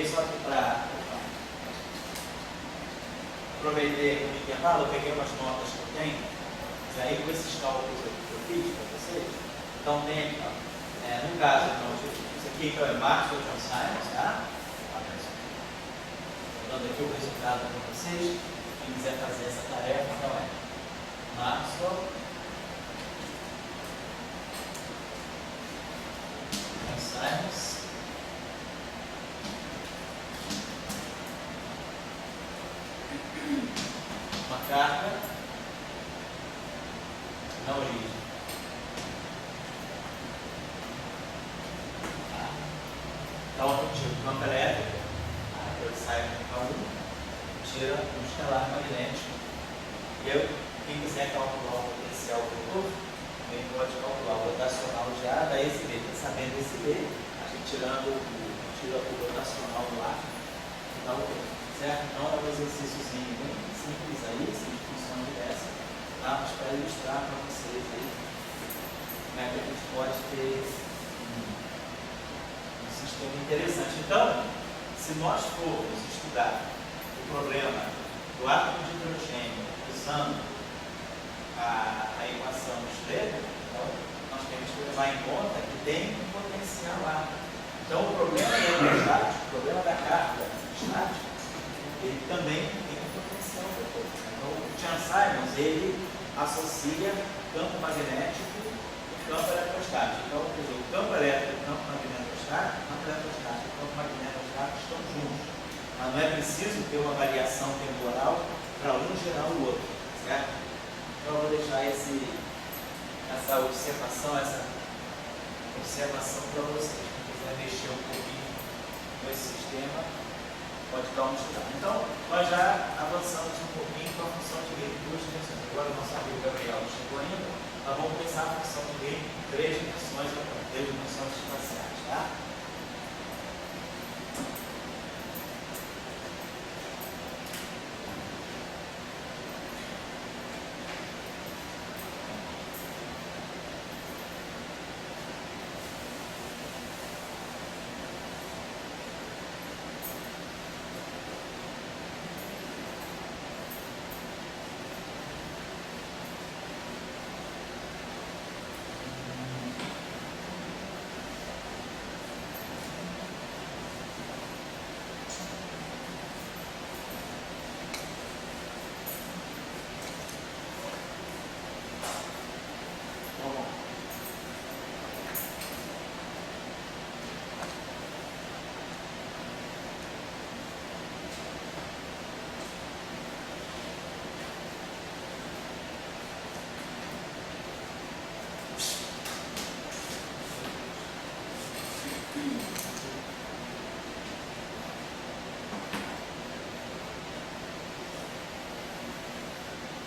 só que para aproveitei o intervalo, eu peguei umas notas que eu tenho, e aí com esses cálculos aqui que eu fiz para vocês, então tem aqui, ó, no caso, então, isso aqui que é Maxwell John Simons, tá? Dando aqui o resultado para vocês, quem quiser fazer essa tarefa, então é Maxwell John Simons, uma carga na origem. Tá? Então, eu tiro o campo elétrico, eu saio do K1, tira um estelar magnético. E eu, quem quiser calcular o potencial do corpo, também pode calcular o rotacional de A da esse B. Sabendo esse B, a gente tira o rotacional do ar, dá o B. Certo? Então é um exercíciozinho bem simples aí, sem função diversa, tá? Mas para ilustrar para vocês aí como é que a gente pode ter um sistema interessante. Então, se nós formos estudar o problema do átomo de hidrogênio usando a equação de Schlegel, então nós temos que levar em conta que tem um potencial A. Então o problema eletrostático, o problema da carga estática, ele também tem um potencial para. Então o John Simons, ele associa campo magnético e campo eletrostático. Então, quer dizer, o campo elétrico e o campo magnético-estático, e campo magnético-estático estão juntos. Mas não é preciso ter uma variação temporal para um gerar o outro, certo? Então eu vou deixar essa observação para vocês. Quem quiser mexer um pouquinho com esse sistema, pode dar uma estudada. Então, nós já avançamos um pouquinho com a função de gain em duas dimensões. Agora o nosso amigo Gabriel não chegou ainda, nós vamos pensar a função de gain em três dimensões espaciais, tá?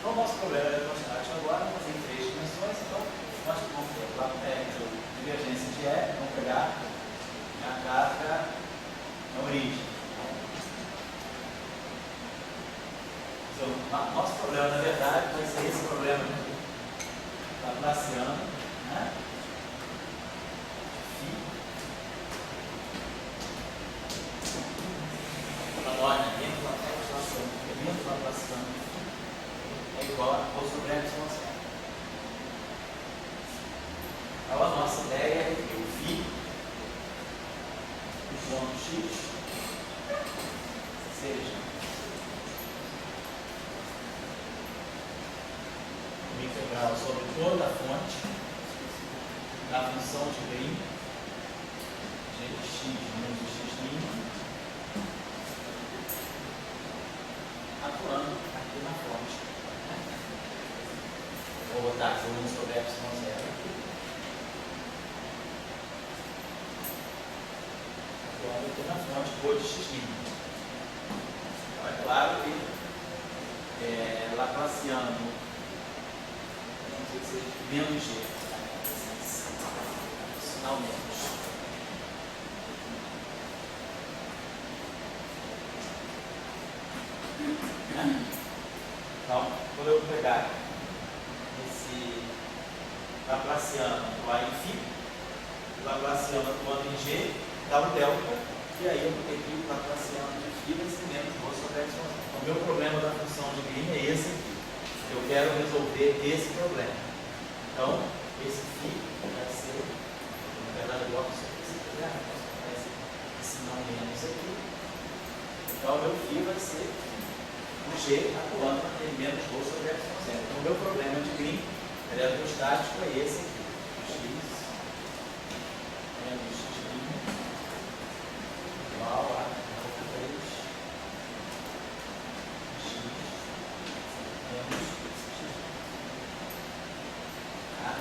O nosso problema eletrostático agora vamos em três dimensões, então nós vamos ter lá a divergência de E, vamos pegar a carga na origem. Então, nosso problema, na verdade, vai ser esse problema aqui, laplaciano, né? A norma dentro da Laplaciano, porque dentro da Laplaciano é igual a rho sobre epsilon zero. Então a nossa ideia é que o φ do ponto x seja uma integral sobre toda a fonte da função de Green g de x menos x' atuando aqui na fonte. Vou botar 1 sobre epsilon zero aqui. Atuando aqui na fonte rho de x'. Então é claro que Laplaciano, vamos dizer que seja menos g, sinal menos. Então, quando eu pegar esse Laplaciano atuar em φ, o Laplaciano atuando em g, dá um delta, E aí eu vou ter que ir Laplaciano de φ vai ser menos rho sobre x. Então, o meu problema da função de Green é esse aqui. Eu quero resolver esse problema. Então, esse φ vai ser, na verdade, eu coloco isso aqui, se quiser, esse não menos aqui. Então, o meu φ vai ser o G atuando naquele menos rho sobre x. Então, o meu problema de Green eletrostático é esse aqui. X menos x' igual a 3 x menos x. Tá?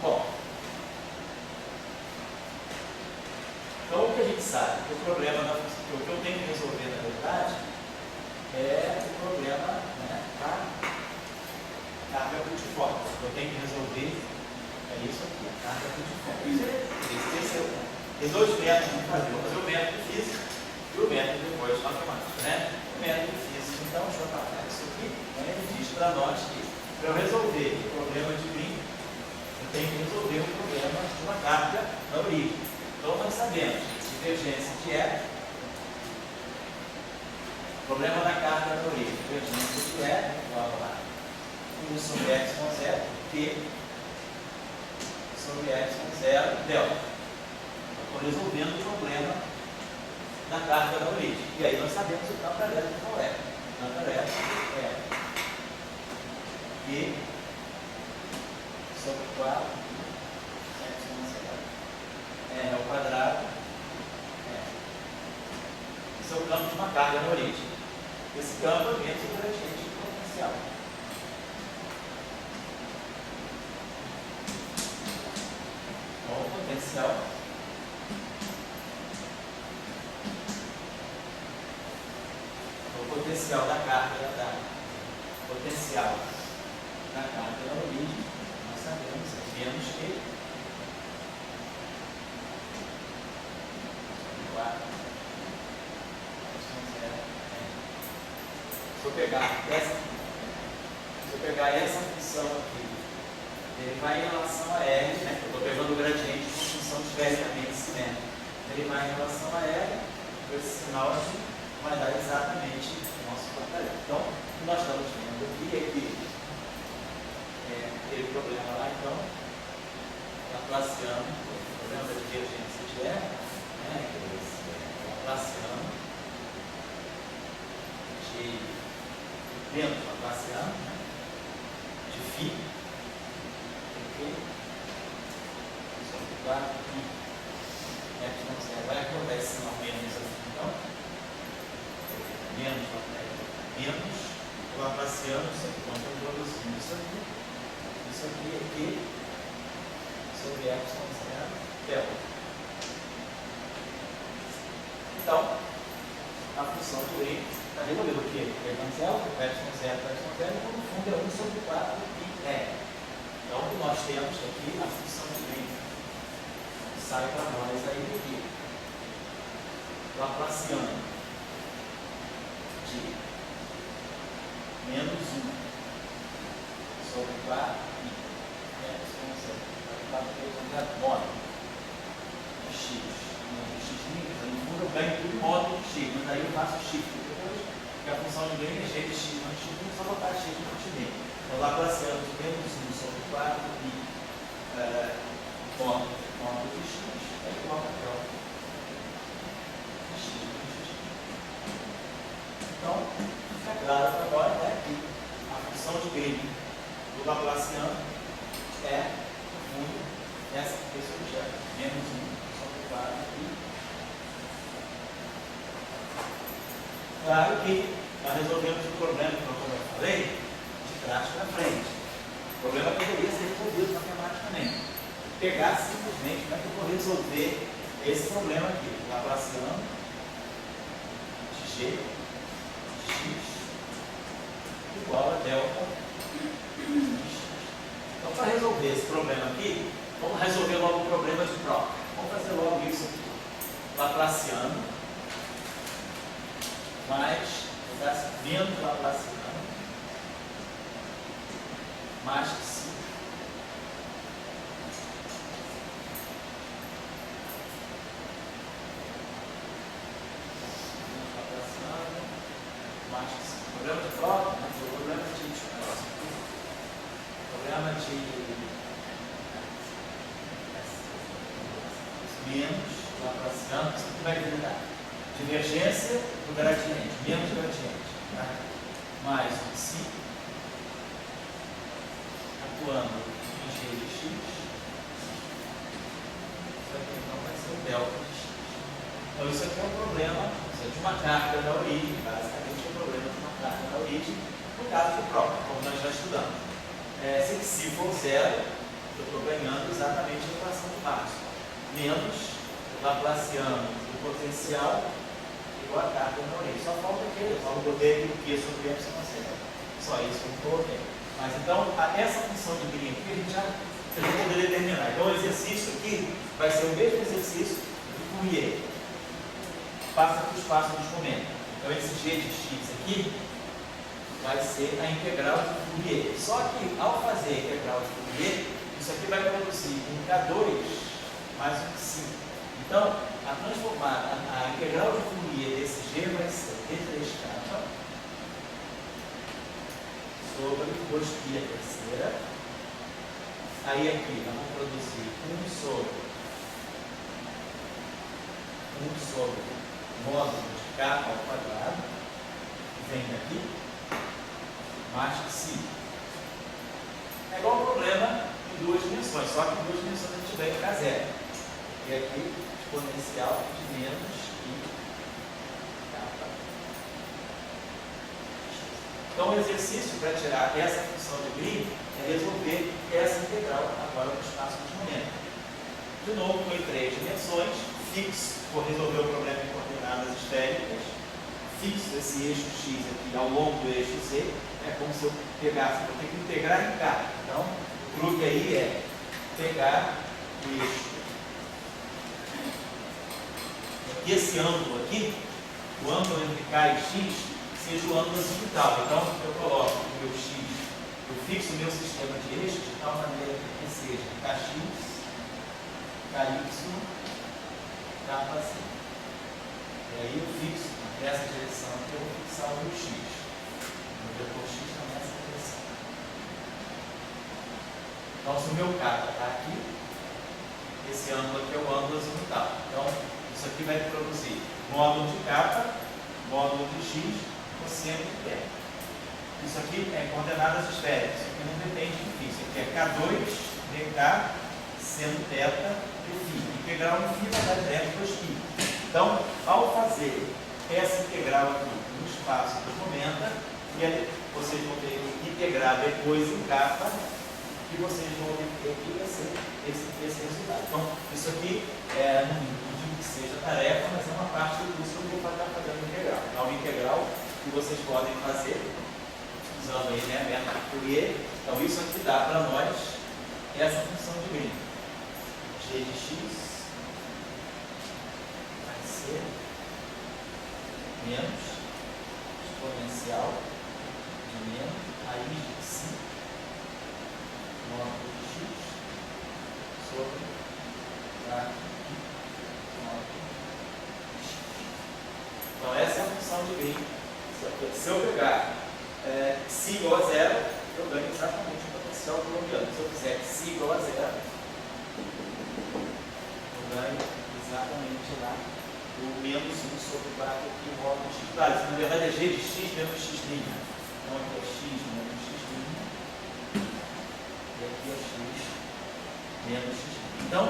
Bom, então o que a gente sabe? Que o problema da função, o que eu tenho que resolver na verdade é o problema, né, da carga cruciforme. Eu tenho que resolver isso aqui, a carga cruciforme. Tem dois métodos de fazer. Vou fazer o método físico e o método depois matemático, né? O método físico, então, deixa eu apagar isso aqui. Ele diz para nós que para eu resolver o problema de Green, eu tenho que resolver o problema de uma carga na origem. Então, nós sabemos que divergência de E, problema da carga na origem, divergência de E, igual a 1 sobre x com 0, Q sobre x com 0, delta. Estou resolvendo o problema da carga da origem. E aí nós sabemos o campo elétrico qual é. O campo elétrico é Q sobre 4 x com 0 R ao quadrado. Esse é o campo de uma carga na origem. Esse campo é menos o gradiente do potencial. Então, o potencial da carga da origem, nós sabemos, é menos que 4 se eu pegar essa função aqui, ele vai em relação a R, né? Eu estou pegando o gradiente de uma função esfericamente simétrica. Ele vai em relação a R, com esse sinal aqui, vai dar exatamente o nosso portaria. Então, o que nós estamos vendo aqui é que aquele problema lá, então, Laplaciano, o problema da divergência de R, né? Laplaciano de menos Laplaciano, né? De φ, ok? Sobre 4 π x com 0. Vai acordar esse sinal menos aqui, então. Menos o Laplaciano, isso aqui, quando eu introduzindo isso aqui é Q sobre x com 0, delta. Então, a função de Green está resolvendo o quê? Pegando 0, x com 0, e no fundo é 1 sobre 4 πr. Então, o que nós temos aqui, a função de Green sai para nós aí do que? Laplaciano de menos 1 sobre 4 π x com 0. 4 vezes 9 de x. No fundo eu ganho tudo em modo de x, mas aí eu faço shift depois, porque a função de ganho é g de x mais x, não só botar x no continente. Então, Laplaciano de menos 1 sobre 4 π ponto de x é igual a delta de x menos x. Então, fica claro para agora, né, que a função de Green do Laplaciano é, no fundo, esse objeto, menos 1 sobre 4 π. Claro que nós resolvemos o problema, como eu falei, de trás para frente. O problema poderia ser resolvido matematicamente. Pegar simplesmente como é que eu vou resolver esse problema aqui. Laplaciano de g de x igual a delta de x. Então, para resolver esse problema aqui, vamos resolver logo o problema de troca. Vamos fazer logo isso aqui. Laplaciano mais menos Laplaciano mais que 5. acho que sim. Problema de prova, mas o problema de menos Laplaciano, isso aqui vai virar divergência do gradiente, menos gradiente, tá? Mais o psi atuando em g de x, isso aqui então vai ser o delta de x. Então isso aqui é um problema, isso é de uma carga da origem, basicamente é um problema de uma carga da origem, no caso do próprio, como nós já estudamos. Se psi for zero, eu estou ganhando exatamente a equação de Maxwell, menos o Laplaciano do potencial igual a carga na origem. Só falta aqui, só vou poder o Q sobre epsilon zero. Só isso que eu coloquei. Mas então, essa função de Green aqui, a gente já poderia determinar. Então, o exercício aqui vai ser o mesmo exercício de Fourier. Passa para o espaço dos momentos. Então, esse g de x aqui vai ser a integral de Fourier. Só que, ao fazer a integral de Fourier, isso aqui vai produzir um K2 mais um psi. Então, a transformada, a integral de Fourier desse g vai ser d3k sobre 2π a terceira. Aí aqui nós vamos produzir 1 sobre módulo de k ao quadrado, que vem daqui, mais psi. É igual ao problema em duas dimensões, só que em duas dimensões a gente vai para zero. E aqui, exponencial de menos i kappa. Então, o exercício para tirar essa função de Green é resolver essa integral agora no espaço dos momentos. De novo, em 3 dimensões, fixo, vou resolver o problema em coordenadas esféricas, fixo esse eixo x aqui ao longo do eixo z, é como se eu pegasse, eu tenho que integrar em k. Então, o truque aí é pegar o eixo. E esse ângulo aqui, o ângulo entre k e x, seja o ângulo azimutal. Então, eu coloco o meu x, eu fixo o meu sistema de eixos de tal maneira que seja kx, ky, kappa z. E aí eu fixo nessa direção aqui, eu vou fixar o meu x. O vetor x está nessa direção. Então, se o meu kappa está aqui, esse ângulo aqui é o ângulo azimutal. Então, isso aqui vai produzir módulo de kappa, módulo de x, cosseno de θ. Isso aqui é coordenadas esféricas. Isso aqui não depende de φ. Isso aqui é K2 dk seno θ de φ. Integral em φ vai dar direto 2π. Então, ao fazer essa integral aqui no espaço do momento, vocês vão ter que integrar depois em kappa, e vocês vão obter aqui vai ser esse resultado. Então, isso aqui não digo que seja tarefa, mas é uma parte do curso que eu vou estar fazendo integral. É uma integral que vocês podem fazer usando aí, né, método Fourier. Então, isso aqui dá para nós essa função de Green. G de x vai ser menos exponencial de menos raiz de psi módulo de x sobre módulo de x. Então, essa é a função de Green. Se eu pegar psi igual a zero, eu ganho exatamente o potencial colombiano. Se eu fizer psi igual a zero, eu ganho exatamente lá o menos 1 sobre 4 aqui módulo de x. Claro, isso na verdade é g de x menos x'. Então aqui é x menos x'. E aqui é x menos x'. Então,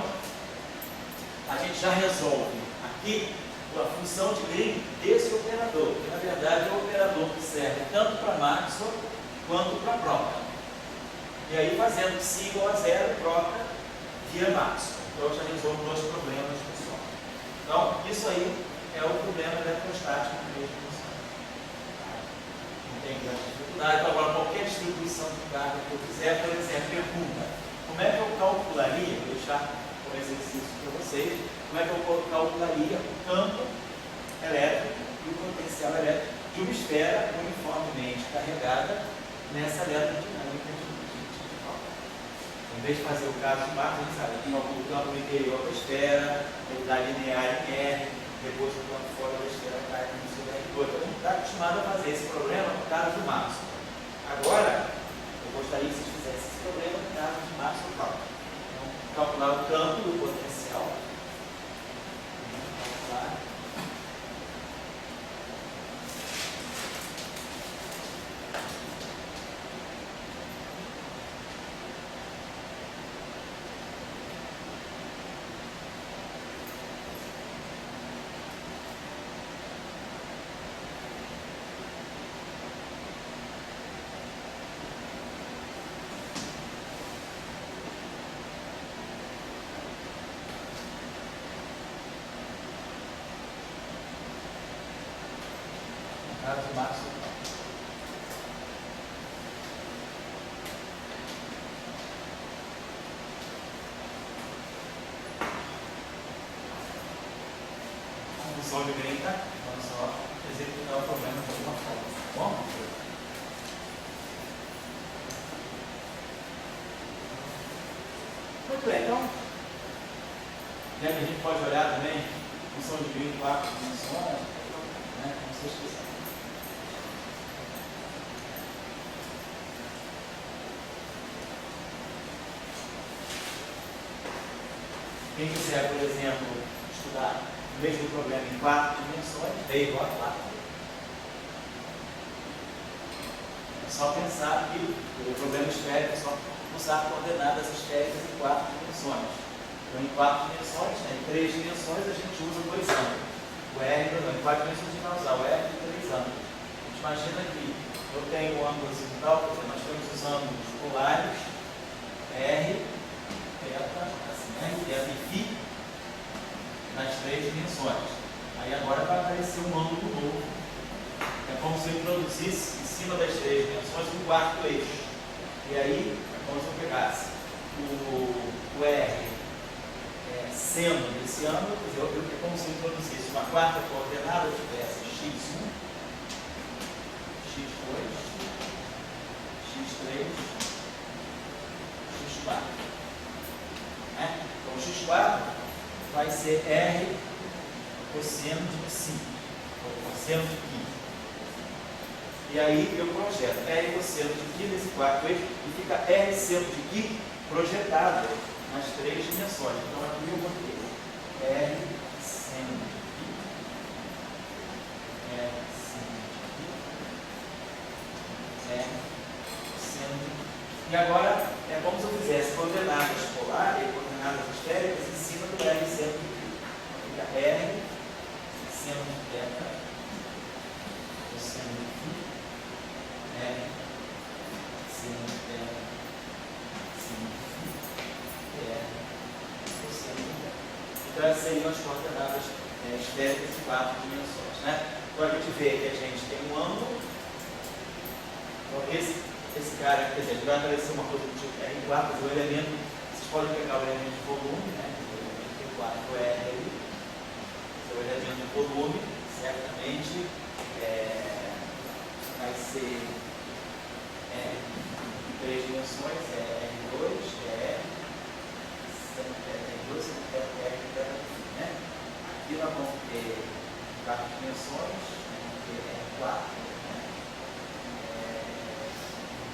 a gente já resolve aqui a função de Green desse operador, que na verdade é o operador que serve tanto para Maxwell quanto para Proctor. E aí, fazendo psi igual a zero, Proctor via Maxwell. Então, eu já resolvo dois problemas pessoal. Então, isso aí é o problema eletrostático do meio de função. Não tem grande dificuldade. Então, agora, qualquer distribuição de carga que eu fizer, por exemplo, pergunta: como é que eu calcularia, vou deixar um exercício para vocês, como é que eu calcularia o campo elétrico e o potencial elétrico de uma esfera uniformemente carregada nessa eletrodinâmica de cálculo. Em vez de fazer o caso de Maxwell, a gente sabe que calcula o campo no interior da esfera, velocidade linear em R, depois do plano fora da esteira cai no sobre R2. Então a gente está acostumado a fazer esse problema no caso do máximo. Agora, eu gostaria que vocês fizessem esse problema no caso de máximo cálculo. Então, calcular o campo do potencial. Calcular. Caso máximo. A função de Green, vamos só executar o problema de alguma forma. Bom? Muito bem, então, já que a gente pode olhar também função de Green em 4 dimensões, né, como vocês quiserem. Quem quiser, por exemplo, estudar o mesmo problema em 4 dimensões, V igual a 4. É só pensar que o problema esférico é só usar coordenadas esféricas em 4 dimensões. Então, em 4 dimensões, em 3 dimensões, a gente usa 2 ângulos. O R, em 4 dimensões, a gente vai usar o R de 3 ângulos. A gente imagina que eu tenho o ângulo azimutal, porque nós temos os ângulos polares, R, θ, assim, né? E θ e φ nas 3 dimensões. Aí agora vai aparecer um ângulo novo. É como se eu introduzisse em cima das 3 dimensões um quarto eixo. E aí, é como se eu pegasse o R seno desse ângulo, quer dizer, é como se eu introduzisse uma quarta coordenada, eu tivesse x1, x2, x3, x4. Então, o x4 vai ser R cosseno de φ, ou cosseno de φ. E aí eu projeto R cosseno de φ nesse quarto eixo e fica R seno de φ projetado nas 3 dimensões. Então aqui eu vou ter R seno de φ, R seno de φ, R cosseno de φ. E agora é como se eu fizesse coordenadas polares e coordenadas esféricas em cima do R seno de φ. Fica R seno de θ, cosseno de φ, R seno de θ, seno de φ, R cosseno de θ. Então essas seriam as coordenadas esféricas de 4 dimensões, né? Então a gente vê que a gente tem um ângulo. Então esse cara, quer dizer, vai aparecer uma coisa do tipo R4, mas o elemento, vocês podem pegar o elemento de volume, né? O elemento Q4 é R ali. O elemento de volume, certamente, vai ser em 3 dimensões, é R2, é R2, é R, né? Aqui nós vamos ter 4 dimensões, vamos ter R4,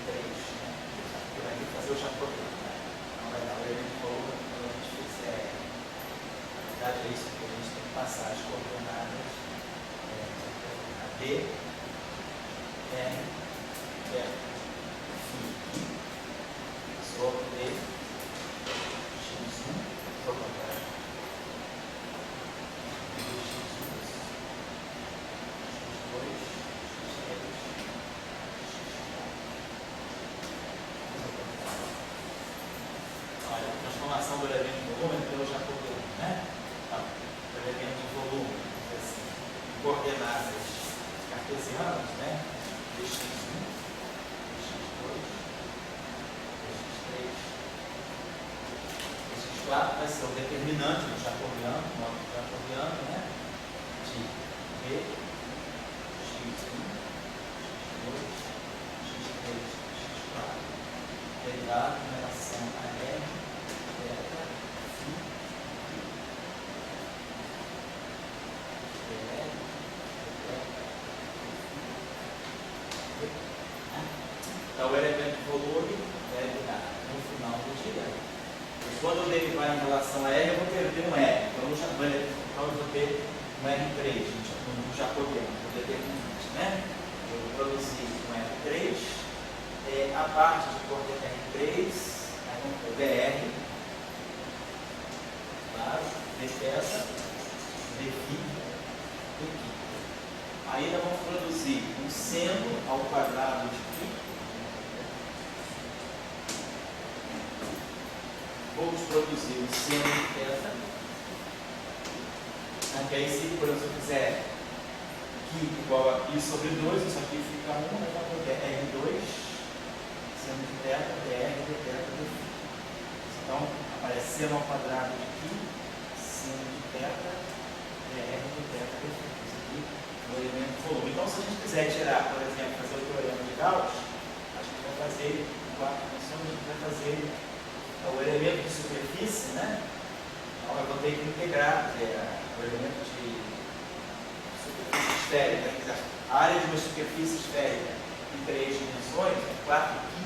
3, né? Porque vai ter que fazer o chacoalhão, né? Não vai dar o elemento de volume quando a gente fizer. Na verdade é isso, porque a gente tem que passar as coordenadas D, R, Φ, sobre D, X1, ao contrário, X2, X2, X3, olha, a transformação do elemento de volume pelo jacobiano, né? Então, o elemento de volume, assim, coordenadas cartesianas, né? Dx1, dx2, dx3, dx4 vai ser o determinante do jacobiano, do modo jacobiano, né? De B, x1, x2, x3, x4, derivado em relação a R, θ, φ, relação a R, eu vou ter um R. Então eu vou ter um R3, no jacobiano, no determinante, né? Eu vou produzir um R3, a parte de cor de R3, aí vamos ter BR, claro, depesa, defi, daqui. Aí nós vamos produzir um seno ao quadrado de π. Vamos produzir um seno de θ. Aqui aí, se por exemplo eu fizer π igual a π sobre 2, isso aqui fica 1, nós vamos ter R2, seno de θ, dr de θ dφ. Então, aparece seno ao quadrado de π, seno de θ, dr de θ dφ. Isso aqui é o elemento volume. Então, se a gente quiser tirar, por exemplo, fazer o teorema de Gauss, a gente vai fazer, a gente vai fazer o elemento de superfície, né? Então, eu vou ter que integrar o elemento de superfície esférica. A área de uma superfície esférica em 3 dimensões é 4π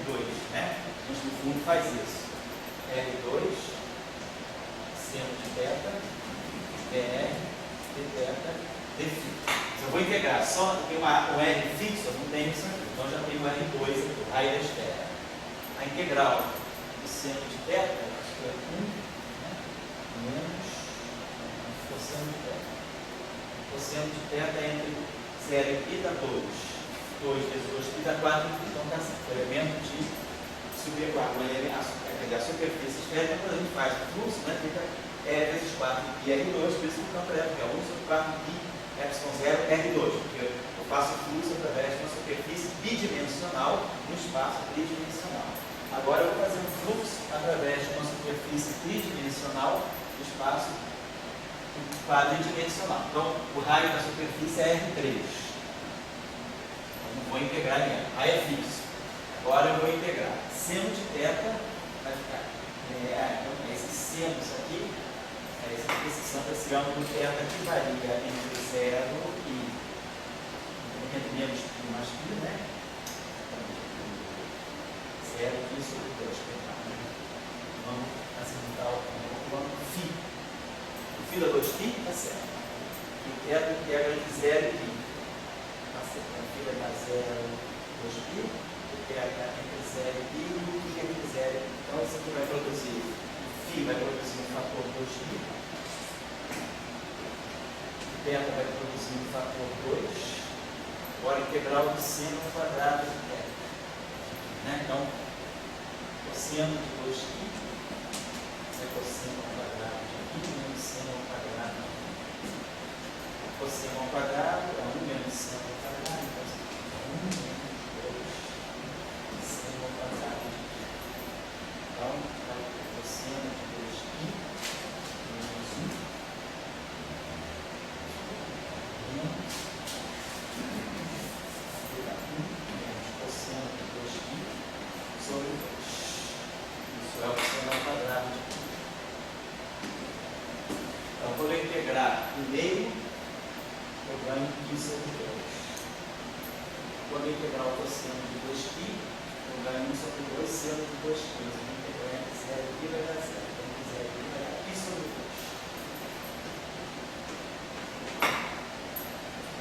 R2, né? A gente, no fundo, faz isso. R2, seno de θ, dr de θ dφ. Eu vou integrar só, tem um R fixo, eu não tenho isso aqui. Então, já tenho o R2 aqui, o raio da esfera. A integral do seno de θ, acho que é 1, né? Menos cosseno de θ. Cosseno de θ é entre 0 e π dá 2. 2 vezes 2π dá 4, então está certo. O elemento de a superfície esférica, quando a gente faz o fluxo, né, fica E vezes 4π R2, por isso que o campo elétrico é 1 sobre 4π ε0 R2, porque eu faço o fluxo através de uma superfície bidimensional no espaço tridimensional. Agora eu vou fazer um fluxo através de uma superfície tridimensional no espaço quadridimensional. Então, o raio da superfície é R3. Eu não vou integrar ninguém. Aí é fixo. Agora eu vou integrar. Seno de θ vai ficar. Então, esse seno, isso aqui, esse ângulo θ que varia entre 0 e entre menos π e mais π, né? 0 π sobre 2. Vamos acidentar o ângulo φ. O φ dá 2π, está certo. E o θ integra entre 0 e π. Está certo. O φ vai dar 0, 2π. Entre 0 e π e o π entre 0 e π. Então, isso aqui vai produzir, o φ vai produzir um fator 2π, o θ vai produzir um fator 2, agora integral do seno ao quadrado de θ. Né? Então, cosseno de 2π, isso é cosseno ao quadrado de π menos seno ao quadrado. Cosseno ao quadrado é 1 menos seno ao quadrado, então isso aqui é 1 menos seno ao quadrado de π. Então, o cosseno de 2π menos 1 menos cosseno de 2π sobre 2. Isso é o seno ao quadrado de π. Então, quando eu integrar o meio, eu ganho π sobre 2. Quando eu integrar o cosseno de 2π, eu ganho 1 sobre 2 seno de 2π. Eu vou integrar entre 0 e π vai dar 0. Entre 0 e π vai dar π sobre 2.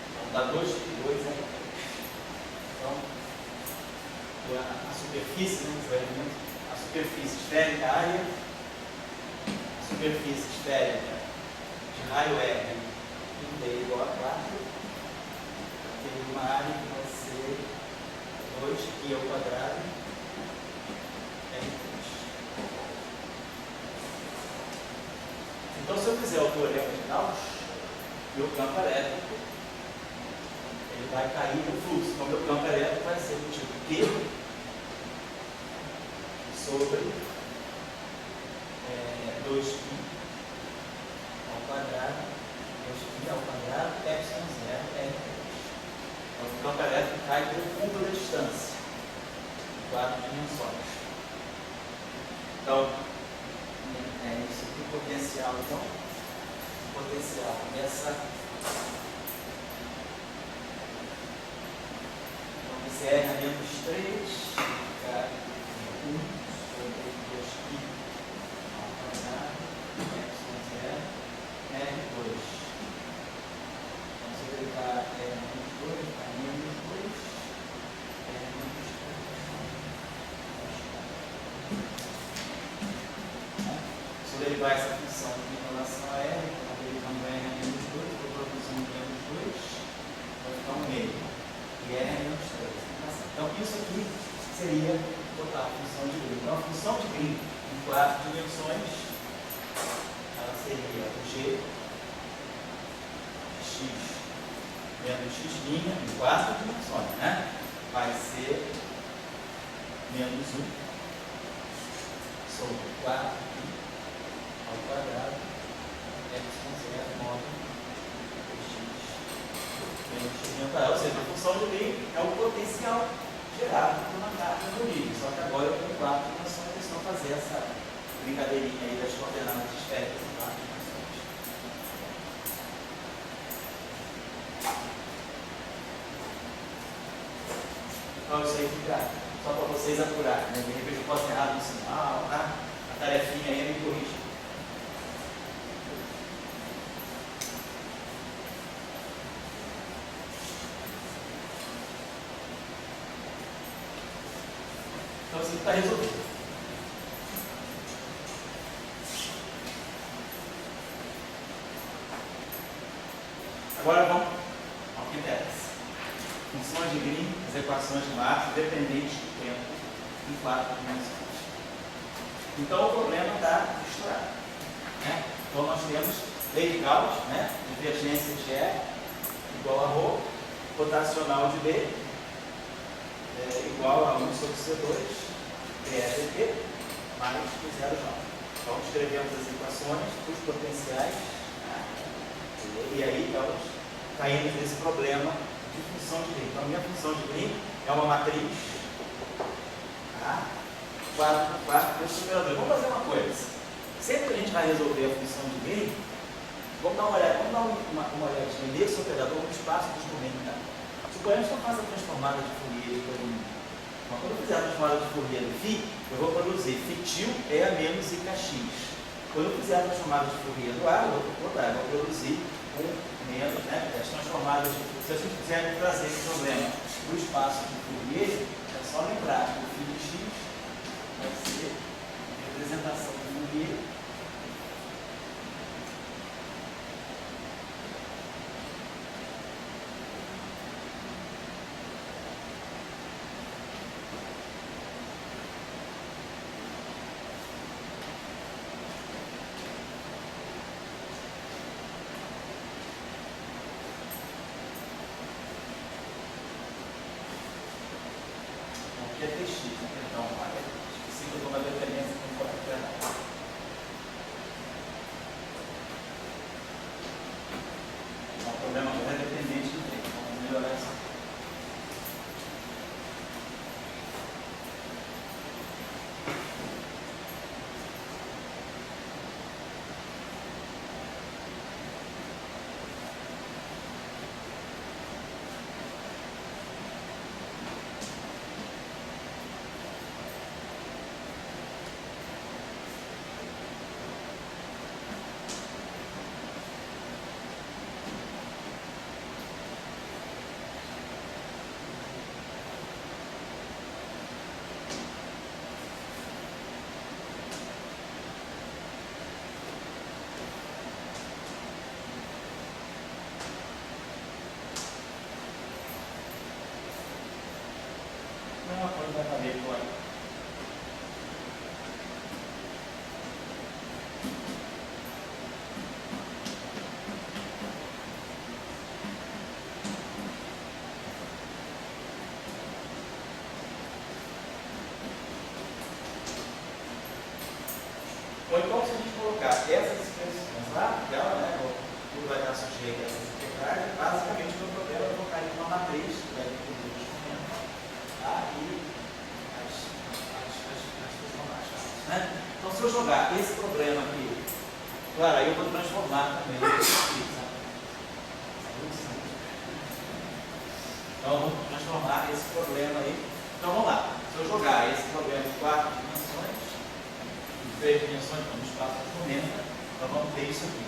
Então, dá 2π, 2 é 3. Então, a superfície, né, a superfície esférica, a área, a superfície esférica de raio R em D igual a 4, tem uma área que vai ser 2π ao quadrado R3. Então, se eu fizer o teorema de Gauss, meu campo elétrico ele vai cair no fluxo. Então, meu campo elétrico vai ser do tipo Q sobre 2π ao quadrado, 2π ao quadrado, ε0 R3. Então, o campo elétrico cai pelo fundo da distância, em 4 dimensões. Então, é isso aqui, o potencial. Então, o potencial dessa. Então, esse R a menos 3, fica 1 sobre 2π ao quadrado. G x menos x' em 4 dimensões, né? Vai ser menos 1 sobre 4 ao quadrado x com 0 módulo x menos x menos 4. Ou seja, a função de meio é o potencial gerado por uma carga no livro. Só que agora eu tenho 4 dimensões, eles vão fazer essa brincadeirinha aí das coordenadas esféricas em 4 dimensões. Então isso aí fica só para vocês apurarem, né? De repente eu posso ter errado no sinal, tá? A tarefinha aí me corrige. Então isso está resolvido. Agora vamos ao que interessa. Funções de Green, as equações de Marx dependentes do tempo em 4 dimensões. Então o problema está misturado, né? Então nós temos lei de Gauss, né? Divergência de E igual a ρ, rotacional de B igual a 1 sobre C2, dEdt, mais o 0J. Então escrevemos as equações, os potenciais, né? E aí estamos caindo nesse problema de função de Green. Então a minha função de Green é uma matriz, tá? 4 por 4 vezes superador. Vamos fazer uma coisa. Sempre que a gente vai resolver a função de Green, vamos dar uma olhadinha nesse operador no espaço dos domentos. Tá? Suponhamos que eu faça a transformada de Fourier por um. Mas quando eu fizer a transformada de Fourier do φ, eu vou produzir φ é a menos IKX. Quando eu fizer a transformada de Fourier do A, eu vou produzir um menos, né? As transformadas de Fourier. Se a gente quiser trazer esse problema do espaço de Fourier, é só lembrar que o φ de x vai ser a representação de Fourier que é tx, então, esqueci que eu estou na dependência com o coordenada. Então, o problema agora é dependente do tempo. Vamos melhorar isso aqui. Não é uma coisa da cabeça agora. Ou então, se a gente colocar essas expressões lá, ela, né, tudo vai estar sujeito a essas integrais, basicamente o meu problema é colocar em uma matriz, que vai depender dos momentos, tá? E as transformadas, né? Então, se eu jogar esse problema aqui, claro, aí eu vou transformar também isso aqui, sabe? Então, eu vou transformar esse problema aí. Então, vamos lá. Se eu jogar esse problema em 4 dimensões, 3 dimensões, então no espaço de momento, nós vamos ter isso aqui.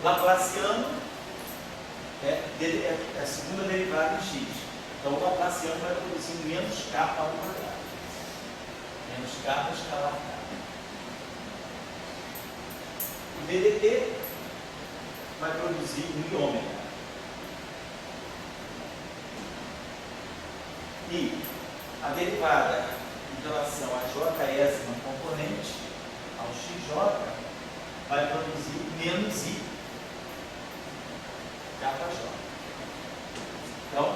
Laplaciano é a segunda derivada de x. Então o Laplaciano vai produzir menos k ao quadrado. Menos k escalar k. O DDT vai produzir 1 ômega. E a derivada em relação a JS no componente ao XJ vai produzir menos I capa J. Então,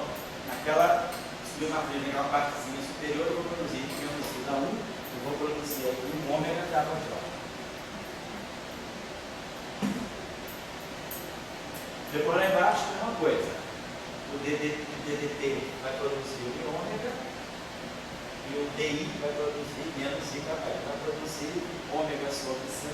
naquela submatriz, naquela partezinha superior, eu vou produzir menos I da 1, eu vou produzir aqui um ômega capa J. Depois lá embaixo tem uma coisa. O DDT vai produzir o ômega e o DI vai produzir menos I capa I. Vai produzir ômega sobre C2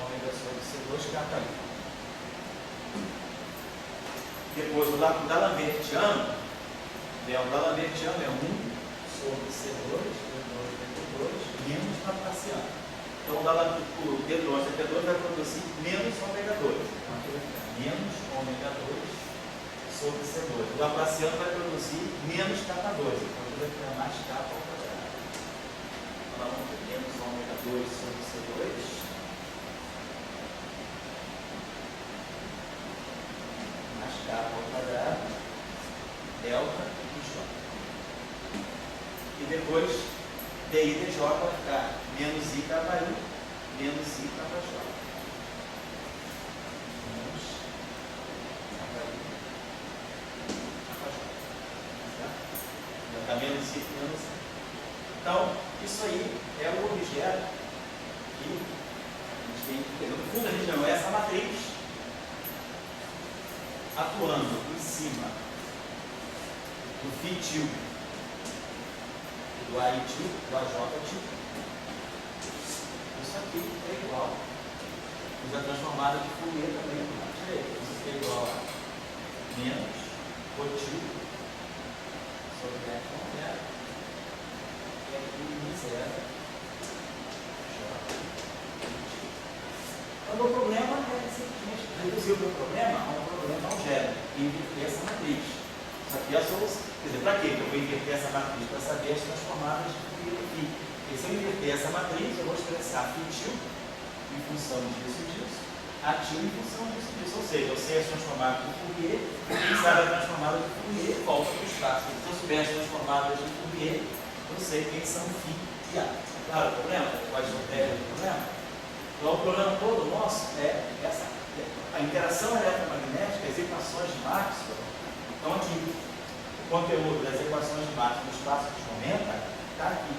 ômega sobre C2 capa I. Depois o D'Alembertiano, o D'Alembertiano é 1 sobre C2 menos Laplaciano. Então o D2 e T2 vai produzir menos ômega 2. Então aqui vai ficar menos ômega 2 sobre C2. O Laplaciano vai produzir menos capa 2. Então aqui vai ficar mais capa ao quadrado. Então nós vamos ter menos ômega 2 sobre C2. Mais capa ao quadrado. Delta e J. E depois DI e DJ vai ficar menos I capa I, menos I capa J. Menos capa I, capa J. Certo? Vai ficar menos I, menos I. Então, isso aí é o objeto que a gente tem que entender. No fundo, a gente não é essa matriz atuando em cima do φ do AI tio, do AJ tio. Isso aqui é igual. Usa a transformada de Fourier também. Isso aqui é igual a menos o tio sobre F com zero. E aqui I zero. Então, o meu problema é simplesmente reduzir o meu problema a um problema algébrico e inverter essa matriz. Isso aqui é a solução. Quer dizer, para quê? Porque eu vou inverter essa matriz para saber as transformadas de Fourier aqui. E se eu inverter essa matriz, eu vou expressar φ em função disso e disso, a tio em função disso e disso. Ou seja, eu sei as transformadas de Fourier, quem sabe a transformada de Fourier, volta para o espaço. Se eu souber as transformadas de Fourier, eu sei quem são φ e A. Claro, o problema? Pode ter o problema? Então, o problema todo nosso é essa. A interação eletromagnética, as equações de Maxwell, estão aqui. O conteúdo das equações de Maxwell no espaço de momento está aqui.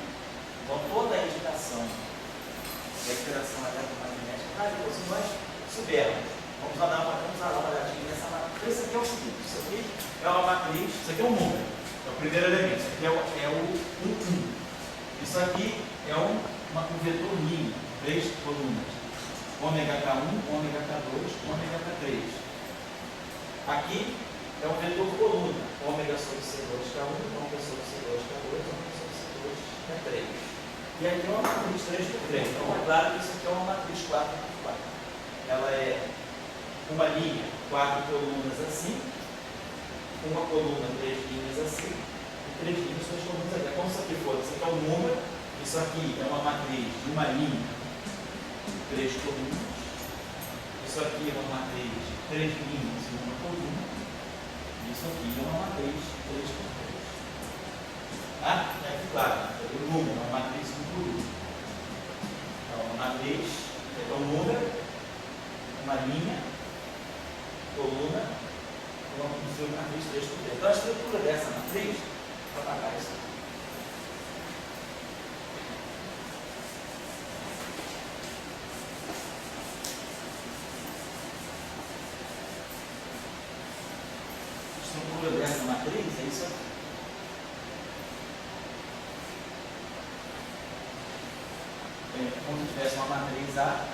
Então, toda a indicação da interação eletromagnética está aqui. Então, se nós soubermos, vamos dar uma olhadinha nessa matriz. Isso aqui é o seguinte: isso aqui é uma matriz, isso aqui é um número, é o primeiro elemento, isso aqui é o 1. Isso aqui é um vetor linha, 3 colunas: ômega K1, ômega K2, ômega K3. Aqui é um vetor coluna, ômega sobre C2K1, ômega sobre C2K2, ômega sobre C2K3. E aqui é uma matriz 3 por 3. Então é claro que isso aqui é uma matriz 4 por 4. Ela é uma linha, 4 colunas assim, uma coluna, 3 linhas assim, e 3 linhas, 2 colunas aqui. É como se aqui fosse, isso aqui é um número, isso aqui é uma matriz de uma linha, 3 colunas, isso aqui é uma matriz de 3 linhas e uma coluna. Isso aqui é uma matriz 3 por 3. Tá? É aqui, claro, o número é uma matriz 1 por 1. Então, uma matriz é um número, uma linha, coluna, uma matriz 3 por 3. Então, a estrutura dessa matriz, para pagar isso aqui. Dessa matriz é isso aqui. Como se tivesse uma matriz A,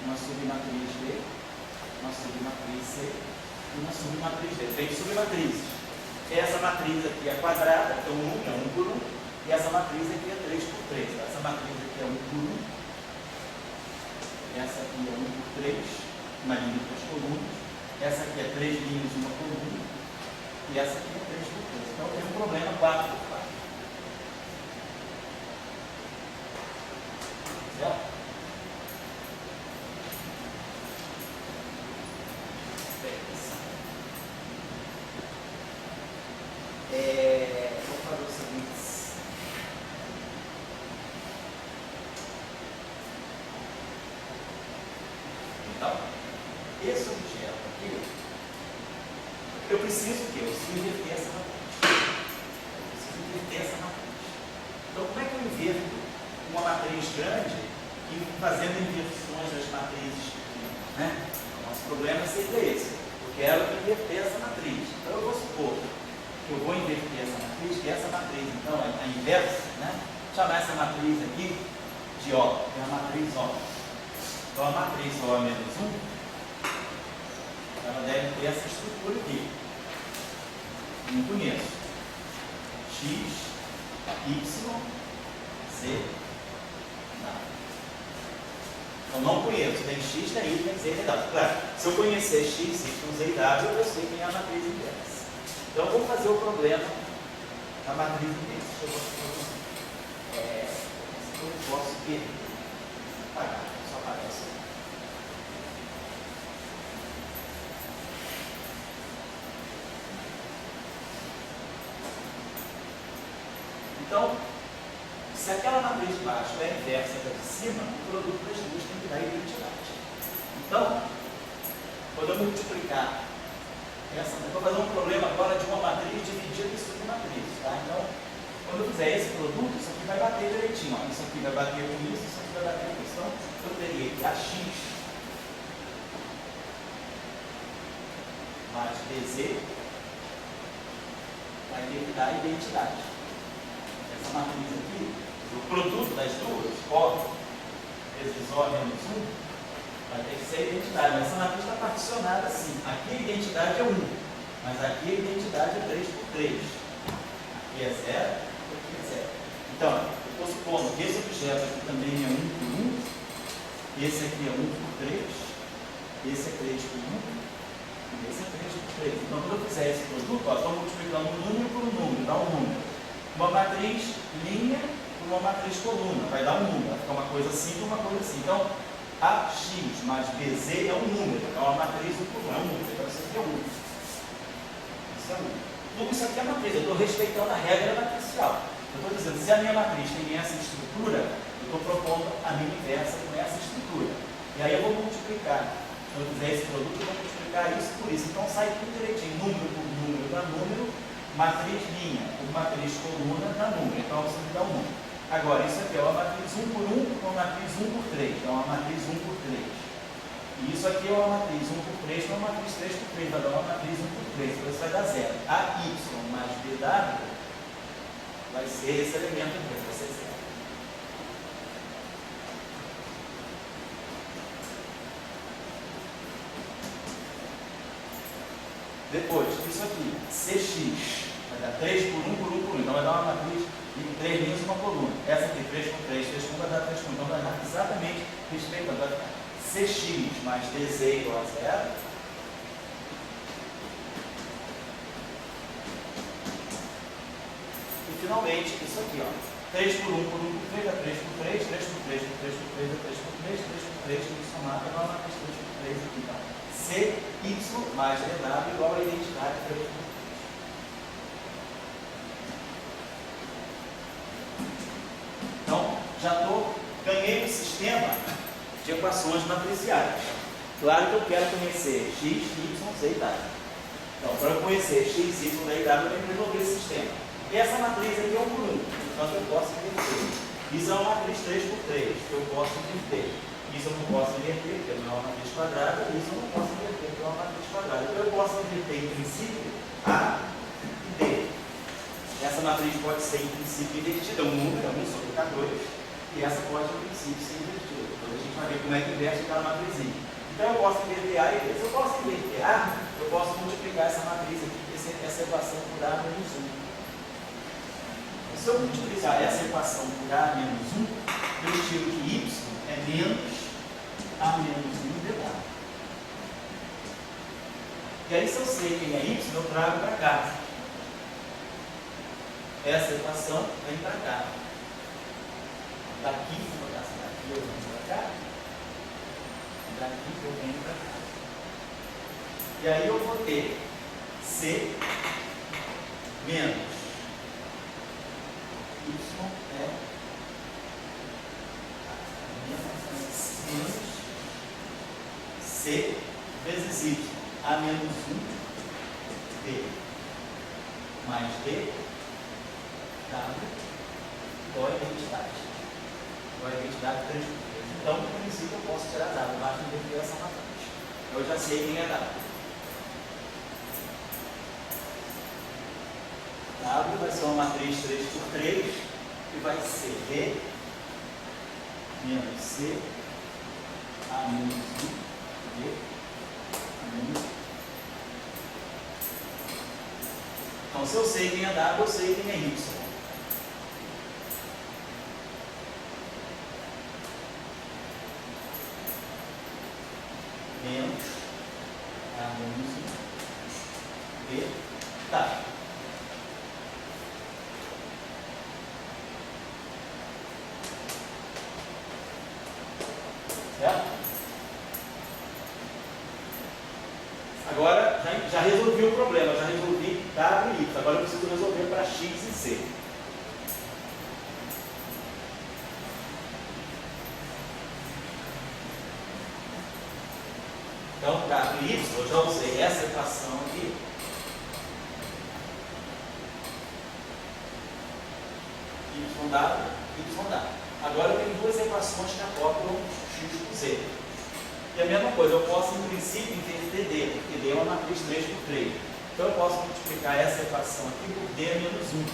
uma submatriz B, uma submatriz C e uma submatriz D. Tem submatrizes. Essa matriz aqui é quadrada, então 1 é 1 por 1, e essa matriz aqui é 3 por 3. Essa matriz aqui é 1 por 1, essa aqui é 1 por 3, uma linha de 2 colunas, essa aqui é 3 linhas e uma coluna, e essa aqui é 3 por 3. Então tem um problema 4 por 4. Certo? esse objeto aqui, eu preciso o quê? Eu preciso inverter essa matriz. Eu preciso inverter essa matriz. Então, como é que eu inverto uma matriz grande e fazendo inversões das matrizes pequenas, né? O nosso problema é sempre esse. Eu quero inverter essa matriz. Então, eu vou supor que eu vou inverter essa matriz, que essa matriz, então, é a inversa, né? Vou chamar essa matriz aqui de O, que é a matriz O. Então, a matriz O menos 1, ela deve ter essa estrutura aqui. Não conheço. X, Y, Z, W. Eu não conheço. Tem X, tem Y, tem Z, tem W. Claro, se eu conhecer X, Y, Z e W, eu sei quem é a matriz inversa. Então, eu vou fazer o problema da matriz inversa. Deixa eu mostrar para eu posso perder. Apagar, só aparece. Então, se aquela matriz de baixo é inversa da de cima, o produto das duas tem que dar identidade. Então, quando eu multiplicar essa, eu vou fazer um problema agora de uma matriz dividida em submatrizes, tá? Então, quando eu fizer esse produto, isso aqui vai bater direitinho, ó. Isso aqui vai bater com isso aqui vai bater com isso. Então, eu teria que AX mais BZ vai ter que dar identidade. Essa matriz aqui, o produto das duas, O vezes O menos 1, vai ter que ser a identidade. Mas essa matriz está particionada assim. Aqui a identidade é 1, mas aqui a identidade é 3 por 3. Aqui é 0, aqui é 0. Então, eu estou supondo que esse objeto aqui também é 1 por 1, esse aqui é 1 por 3, esse é 3 por 1, e esse é 3 por 3. Então, quando eu fizer esse produto, estou multiplicando um número por um número, dá um número. Uma matriz linha por uma matriz coluna, vai dar um número, vai ficar uma coisa assim e uma coisa assim. Então, AX mais BZ é um número, é uma matriz 1 por 1, é um número, então isso aqui é 1. Isso é 1. Tudo isso aqui é matriz, eu estou respeitando a regra matricial. Eu estou dizendo, se a minha matriz tem essa estrutura, eu estou propondo a minha inversa com essa estrutura. E aí eu vou multiplicar. Se eu fizer esse produto, eu vou multiplicar isso por isso. Então sai tudo direitinho, número por número dá número, matriz linha por matriz coluna dá número. Então você me dá um número. Agora, isso aqui é uma matriz 1 por 1 com uma matriz 1 por 3. Então, é uma matriz 1 por 3. E isso aqui é uma matriz 1 por 3 com uma matriz 3 por 3. Vai dar uma matriz 1 por 3. Então, isso vai dar 0. AY mais BW vai ser esse elemento aqui. Vai ser 0. Depois, isso aqui, CX, vai dar 3 por 1 por 1 por 1. Então, vai dar uma matriz de 3 linhas e uma coluna. Essa aqui, 3 por 3, 3 por 1 vai dar 3 por 1. Então, vai dar exatamente respeitando. Vai ficar CX mais DZ igual a 0. E, finalmente, isso aqui, ó. 3 por 1 por 1 por 3 dá 3 por 3, 3 por 3 por 3 por 3 dá 3 por 3, 3 por 3, tudo somado, vai dar uma matriz 3 por 3 aqui, então. CY mais DW igual a identidade 3 por 3. Então, já ganhei um sistema de equações matriciais. Claro que eu quero conhecer x, y, z e w. Então, para eu conhecer x, y, z e w, eu tenho que resolver esse sistema. E essa matriz aqui é 1 por 1, portanto eu posso inverter. Isso é uma matriz 3 por 3, que eu posso inverter. Isso eu não posso inverter, porque não é uma matriz quadrada, e isso eu não posso inverter, porque é uma matriz quadrada. Então eu posso inverter, em princípio, A e D. Essa matriz pode ser, em princípio, invertida, um número, 1 sobre K2, e essa pode, em princípio, ser invertida. Depois a gente vai ver como é que inverte cada matrizinha. Então eu posso inverter A e B. Se eu posso inverter A, eu posso multiplicar essa matriz aqui, essa equação por A menos 1. Se eu multiplicar essa equação por A menos 1, eu tiro que Y é menos A menos 1 dW. E aí, se eu sei quem é Y, eu trago para cá. Essa equação vem para cá. Daqui, se eu botar daqui, eu venho para cá. Daqui, eu venho para cá. E aí, eu vou ter C menos Y é menos C vezes y, A menos 1, B, mais D, W, igual a identidade. Igual a identidade 3 por 3. Então, no princípio, eu posso tirar W, basta inverter essa matriz. Eu já sei quem é W. W vai ser uma matriz 3 por 3, que vai ser B menos C, A menos 1, B, A menos 1. Então, se eu sei quem é W, eu sei quem é Y. Menos A menos 1, B, tá. Certo? Agora, já resolvi o problema, já resolvi W e Y. Agora eu preciso resolver para X e C. Então, para Y, eu já usei essa equação aqui. Y dado, Y dado. Agora eu tenho duas equações que acoplam X com Z. E a mesma coisa, eu posso, em princípio, inverter D, porque D é uma matriz 3 por 3. Então eu posso multiplicar essa equação aqui por D menos 1.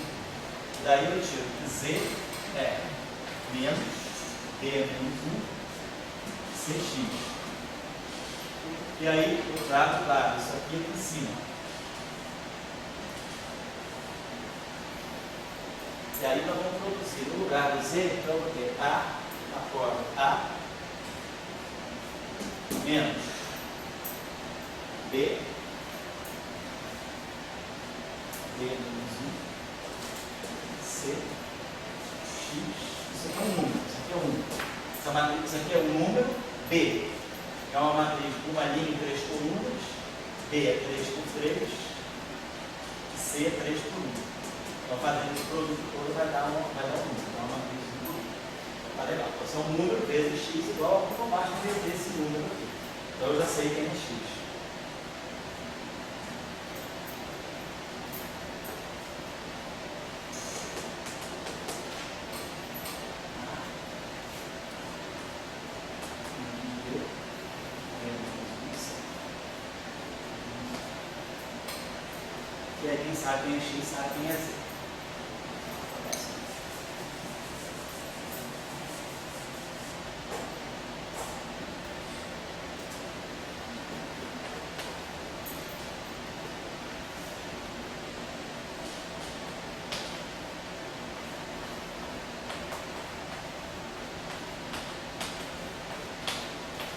Daí eu tiro que Z é menos D menos 1 CX. E aí eu trago, claro, isso aqui em cima. E aí nós vamos produzir, no lugar do Z, então eu vou ter A, a forma A, menos B, D menos 1, C, X, isso aqui é um número, isso aqui é um número. Isso aqui é um número, B é uma matriz com uma linha em 3 colunas, B é 3 por 3, C é 3 por 1. Então, fazendo esse produto todo vai dar um número, então uma matriz de número. Tá legal. Então, se é um número vezes x igual a 1, basta inverter esse número aqui. Então, eu já sei quem é x. E aí, quem sabe quem é x, sabe quem é z.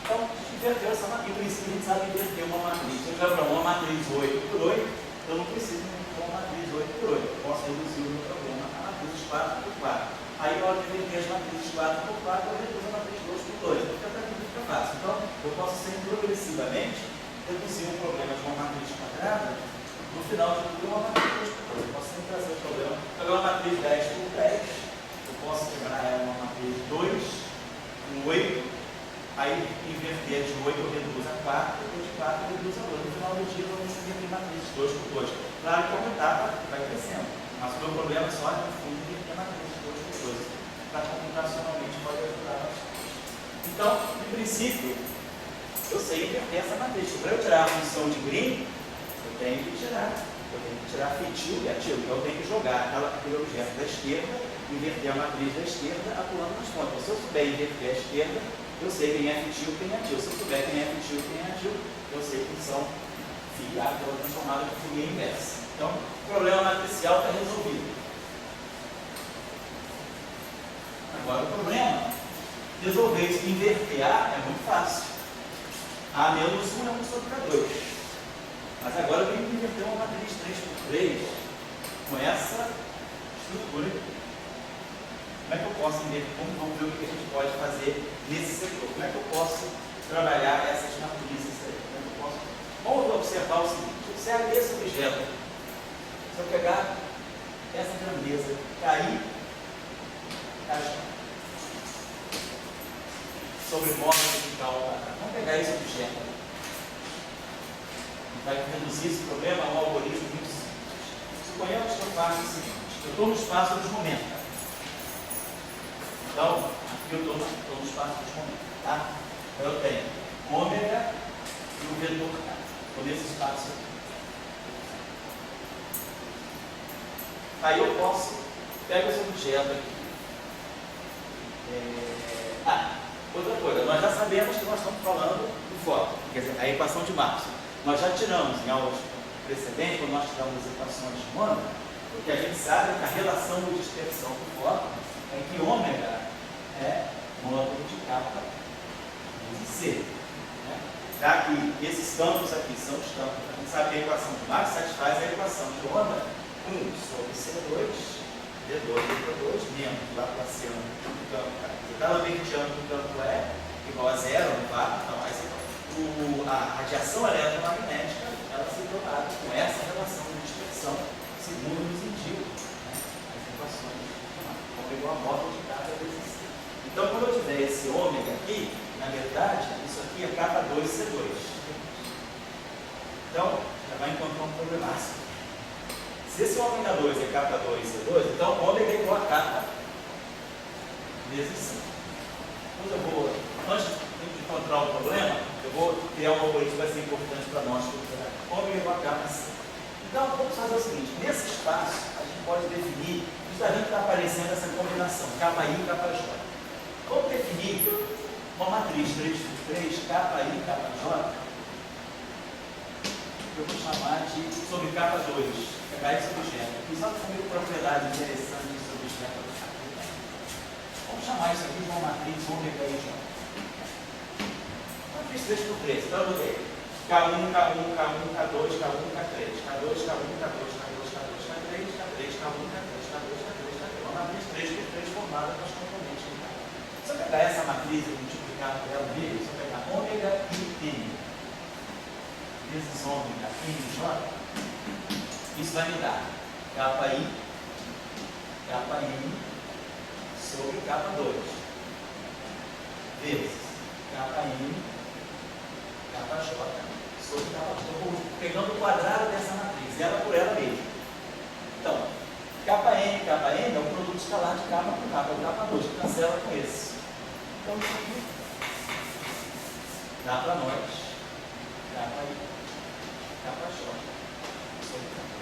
Então, inverteu essa matriz. Em princípio, a gente sabe inverter uma matriz. Se eu já para uma matriz 8 por 8, eu não preciso de uma matriz 8 por 8. Eu posso reduzir o meu problema a matriz 4 por 4. Aí, na hora de inverter as matrizes 4 por 4, eu reduzo a matriz 2 por 2. Fica fácil. Então, eu posso sempre progressivamente reduzir um problema de uma matriz quadrada. No final de tudo, uma matriz 2 por 2. Eu posso sempre trazer o problema. Agora, uma matriz 10 por 10. Eu posso quebrar ela uma matriz 2, um 8. Aí, inverter de 8 eu reduzo a 4, depois de 4 eu reduzo a 2. No final do dia, eu vou inverter matrizes 2 por 2. Claro que é uma etapa vai crescendo, mas o meu problema é só, no fundo, inverter matrizes 2 por 2. Para computacionalmente pode ajudar bastante. Então, em princípio, eu sei inverter essa matriz. Para eu tirar a função de Green, eu tenho que tirar fetil e ativo. Então, eu tenho que jogar aquele objeto da esquerda, inverter a matriz da esquerda, atuando nas pontas. Se eu souber inverter a esquerda, eu sei quem é fetil e quem é ativo. Se eu souber quem é fetil e quem é ativo, eu sei que são filiados pela transformada de Fourier inversa. Então, o problema matricial está resolvido. Agora, o problema, resolver isso, inverter A é muito fácil. A menos 1 é 1 sobre K2. Mas agora eu tenho que inverter uma matriz 3 por 3 com essa estrutura aqui. Como é que eu posso inverter? Vamos ver o que a gente pode fazer nesse setor. Como é que eu posso trabalhar essas matrizes aí? Como é que eu posso... Vamos observar o seguinte: observe esse objeto. Se eu pegar essa grandeza, cair, sobre módulo de cálculo, vamos pegar esse objeto. vai reduzir esse problema a um algoritmo muito simples. Suponhamos que eu faço o seguinte: eu estou no espaço dos momentos. Então, aqui eu estou no espaço dos momentos. Tá? Então, eu tenho ômega e o vetor K. Estou nesse espaço aqui. Aí eu posso pegar esse objeto aqui. Outra coisa, nós já sabemos que nós estamos falando do fóton, quer dizer, a equação de Maxwell. Nós já tiramos em aulas precedentes, quando nós tiramos as equações de Mônaco, porque a gente sabe que a relação de dispersão do fóton é que ômega é módulo de kappa vezes C. Né? Já que esses campos aqui são os campos, a gente sabe que a equação de Maxwell satisfaz a equação de onda 1 sobre C2, D2 menos o laplaciano do campo K. Cada lagrangiano do campo é igual a zero, no fato, então a radiação eletromagnética ela se dá com essa relação de dispersão, segundo nos indicam, né, as equações como igual a módulo de cada vezes C. Então, quando eu tiver esse ômega aqui, na verdade, isso aqui é K2C2. Então, já vai encontrar um problemaço. Se esse ômega 2 é K2C2, então ômega é igual a K vezes C. Então, eu vou, antes de encontrar o problema, eu vou criar um algoritmo que vai ser importante para nós. Ômega igual a K C. Então, vamos fazer o seguinte: nesse espaço, a gente pode definir, justamente está aparecendo essa combinação, KI e KJ. Vamos definir uma matriz 3 por 3, KI e KJ, que eu vou chamar de sobre K2. Pegar esse objeto aqui, só para ver propriedades interessantes sobre o objeto do K. Vamos chamar isso aqui de uma matriz ômega e J. Matriz 3 por 3. Então eu botei K1, K1, K1, K2, K1, K3, K2, K1, K2, K2, K2, K3, K3, K1, K3, K2, K3, K3. Uma matriz 3 por 3 formada com as componentes do K. Se eu pegar essa matriz e multiplicar por ela mesmo, se eu pegar ômega e N vezes ômega e J, isso vai me dar KI, KN sobre K2 vezes KN, KJ sobre K2. Estou pegando o quadrado dessa matriz, ela por ela mesma. Então, KN, KN é o produto escalar de K por K, é o K2, que cancela com esse. Então, isso aqui dá para nós KI, KJ sobre K2.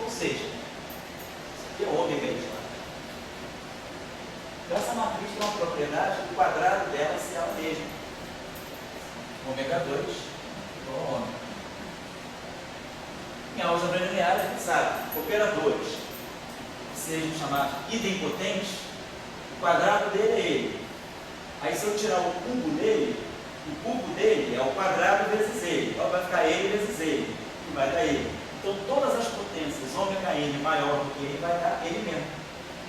Ou seja, isso aqui é ômega e J. Então, essa matriz tem uma propriedade, o quadrado dela ser ela mesma. Ômega 2 igual a ômega. Em álgebra linear, a gente sabe, operadores que sejam chamados idempotentes, o quadrado dele é ele. Aí, se eu tirar o cubo dele é o quadrado vezes ele. Então, vai ficar ele vezes ele, que vai dar ele. Então, todas as potências ômega n maior do que ele vai dar ele mesmo.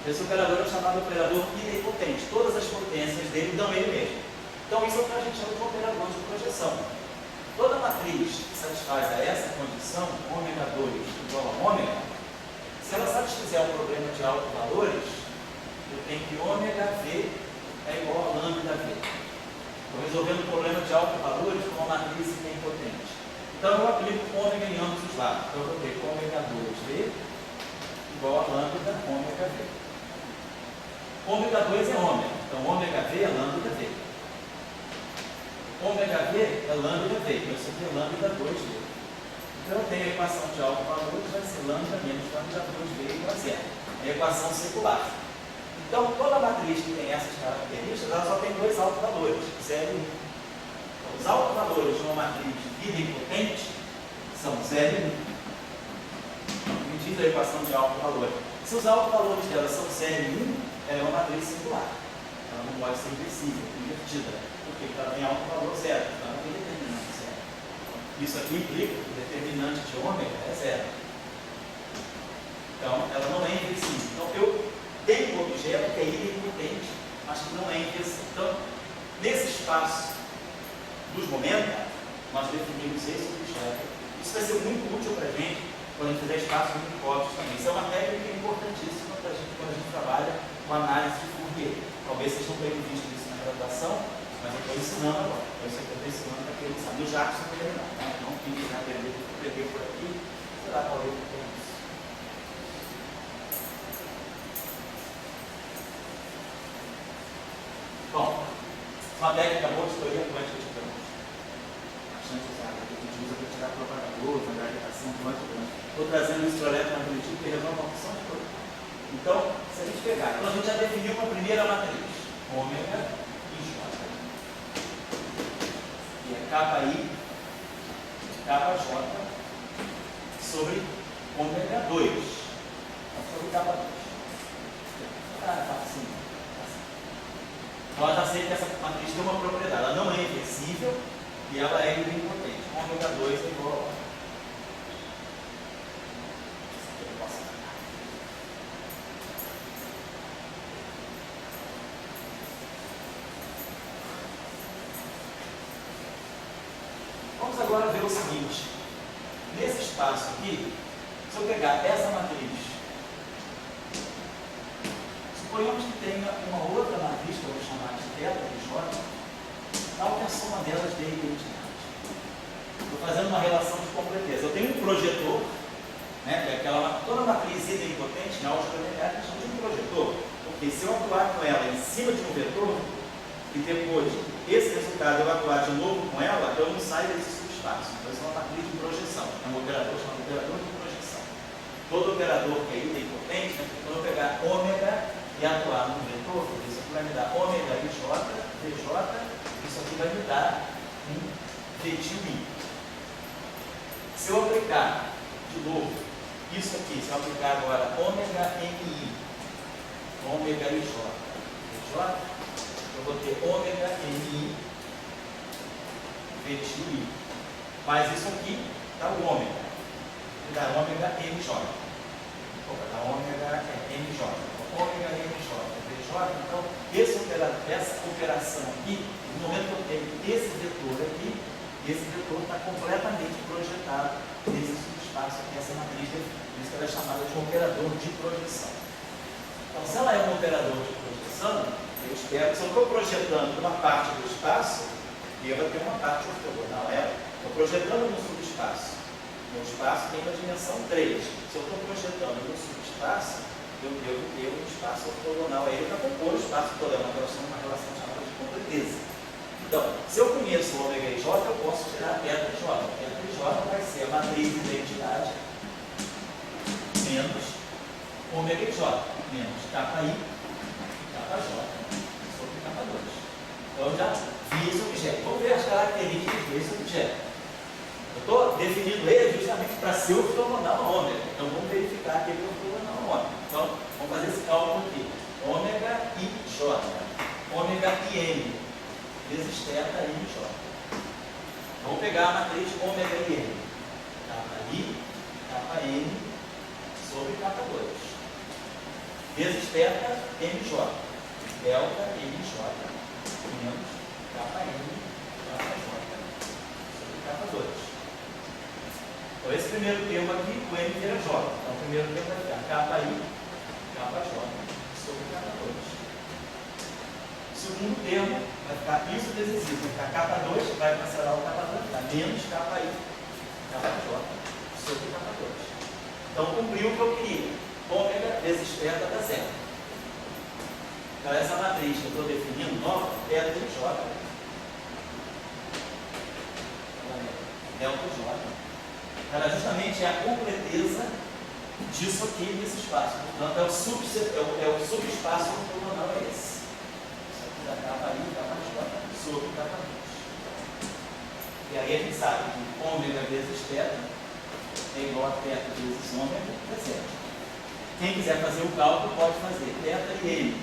Esse operador é chamado operador idempotente. Todas as potências dele dão ele mesmo. Então, isso é o que a gente chama de operador de projeção. Toda matriz que satisfaz a essa condição, ômega 2 igual a ômega, se ela satisfizer um problema de altos valores, eu tenho que ômega V é igual a lambda V. Estou resolvendo um problema de altos valores com uma matriz idempotente. Então, eu aplico ômega em ambos os lados. Então, eu vou ter ômega 2V igual a lambda ômega V. Ômega 2 é ômega. Então, ômega V é lambda V. Ômega V é lambda V. Então, isso aqui é lambda 2V. Então, eu tenho a equação de alto valor que vai ser lambda menos lambda 2V igual a zero. É a equação circular. Então, toda matriz que tem essas características, ela só tem dois altos valores, 0 e 1. Então, os altos valores de uma matriz idempotente são 0 e 1. Medida a equação de alto valor. Se os altos valores dela são 0 e 1, ela é uma matriz singular. Ela não pode ser inversível, invertida. Porque ela tem alto valor 0, ela não tem determinante 0. Isso aqui implica que o determinante de ômega é 0. Então, ela não é inversível. Então, eu tenho um objeto que é idempotente, mas que não é inversível. Então, nesse espaço dos momentos, nós definimos esse objeto. Isso vai ser muito útil para a gente quando a gente fizer espaços muito óbvios também. Isso é uma técnica importantíssima para a gente quando a gente trabalha com análise de Fourier. Talvez vocês não tenham visto isso na graduação, mas eu estou ensinando agora. Então, isso aqui eu estou ensinando para quem não sabe. O Jackson também não, tá? Não tem que aprender, porque eu peguei por aqui, sei lá, talvez não tenha isso. Bom, uma técnica boa de teoria quântica de campos. Bastante usada, que a gente usa para tirar propagadores, andar de atração quântica. Estou trazendo isso para o eletromagneticismo que resolve uma função de coisa. Então, se a gente pegar, então a gente já definiu uma primeira matriz, ômega e J. E é KI, KJ sobre ômega 2. Sobre K2. Tá assim. Então, ela já sei que essa matriz tem uma propriedade, ela não é inversível e ela é idempotente. Ômega 2 é igual a ômega. Vamos agora ver o seguinte. Nesse espaço aqui, se eu pegar essa matriz, suponhamos que tenha uma outra matriz, que eu vou chamar de θ e J, tal que a soma delas dê identidade. Estou fazendo uma relação de completeza. Eu tenho um projetor, né, que é aquela, toda matriz idempotente, na álgebra linear, que chama de um projetor. Porque se eu atuar com ela em cima de um vetor, e depois esse resultado eu atuar de novo com ela, eu não saio desse subespaço. Então, isso é uma matriz de projeção. É um operador chamado operador de projeção. Todo operador que é idempotente, né, quando eu pegar ômega e atuar no vetor, isso aqui vai me dar ômega i J, VJ, isso aqui vai me dar um VTI. Se eu aplicar, de novo, isso aqui, se eu aplicar agora ômega MI, ômega IJ, VJ, eu vou ter ômega MI, VTI. Mas isso aqui dá o ômega, e dá ômega MJ. Dá ômega MJ. Ômega MJ, VJ. Então, essa operação aqui, no momento que eu tenho esse vetor aqui, esse vetor está completamente projetado nesse subespaço aqui, essa matriz, por isso que ela é chamada de um operador de projeção. Então, se ela é um operador de projeção, eu espero que se eu estou projetando uma parte do espaço, eu vou ter uma parte ortogonal a ela. Estou projetando no subespaço. No espaço tem uma dimensão 3. Se eu estou projetando no subespaço, eu devo ter um espaço ortogonal a ele para compor o espaço todo. É uma relação chamada de completeza. Então, se eu conheço o ômega i J, eu posso tirar θ e J. θ e J vai ser a matriz de identidade menos ômega i J, menos KI e KJ sobre K2. Então, eu já vi esse objeto. Vamos ver as características desse objeto. Eu estou definindo ele justamente para ser ortogonal a ômega. Então, vamos verificar que ele é ortogonal a ômega. Então, vamos fazer esse cálculo aqui. Ômega i J, ômega IN, vezes θ e J. Vamos pegar a matriz ômega IN. KI, KN sobre K2. Vezes θ MJ. Delta MJ menos KN, KJ sobre K2. Então, esse primeiro termo aqui, o M vira J. Então, o primeiro termo vai ficar KI, KJ sobre K2. O segundo termo vai ficar isso vezes isso. Vai ficar K2, vai cancelar o K2, vai ficar menos KI, KJ sobre K2. Então, cumpriu o que eu queria. Ômega vezes θ dá zero. Então, essa matriz que eu estou definindo nova, θ e J, delta J, ela justamente é a completeza disso aqui nesse espaço. Portanto, é o subespaço ortogonal a esse. Isso aqui dá KI, KJ sobre K2. E aí a gente sabe que ômega vezes θ é igual a θ vezes ômega, é zero. Quem quiser fazer o cálculo pode fazer θ e M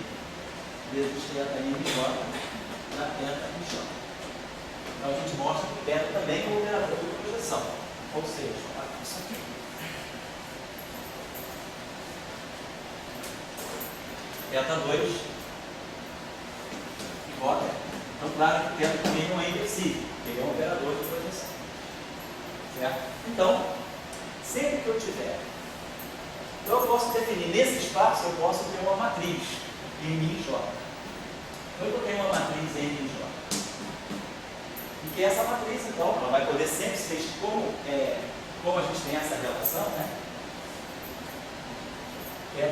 vezes θ e MJ na θ e J. Então a gente mostra que θ também é um operador de projeção. Ou seja, isso aqui. θ2 igual a θ. Então, claro que θ também não é inversível, ele é um operador de projeção. Certo? Então, sempre que eu tiver, então eu posso definir nesse espaço, eu posso ter uma matriz MI J. Então, eu tenho uma matriz MI J. E que essa matriz, então, ela vai poder sempre ser, como a gente tem essa relação, né? Θi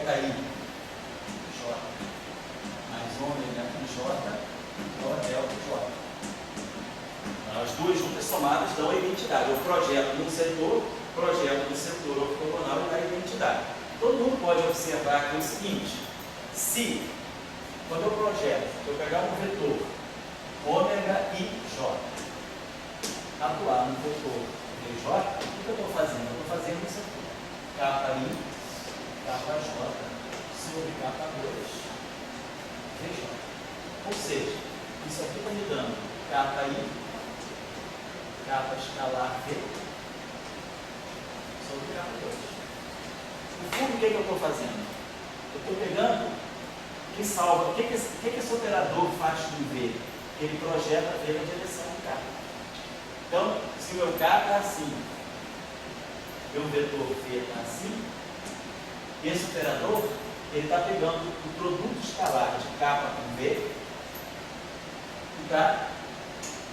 J mais ômega J igual a delta J. As duas juntas somadas dão a identidade. Eu projeto num setor, projeto no setor ortogonal e dá a identidade. Todo mundo pode observar aqui o seguinte: se, quando eu projeto, eu pegar um vetor ômega i J, atuar no vetor VJ, o que eu estou fazendo? Eu estou fazendo isso aqui. Capa I, capa J, sobre capa 2, VJ. Ou seja, isso aqui está me dando capa I, capa escalar V, sobre capa 2. No fundo, o que eu estou fazendo? Eu estou pegando, que salva, o que esse operador faz com o V? Ele projeta V na direção do K. Então, se o meu K está assim, meu vetor V está assim, esse operador, ele está pegando o produto escalar de K com V e está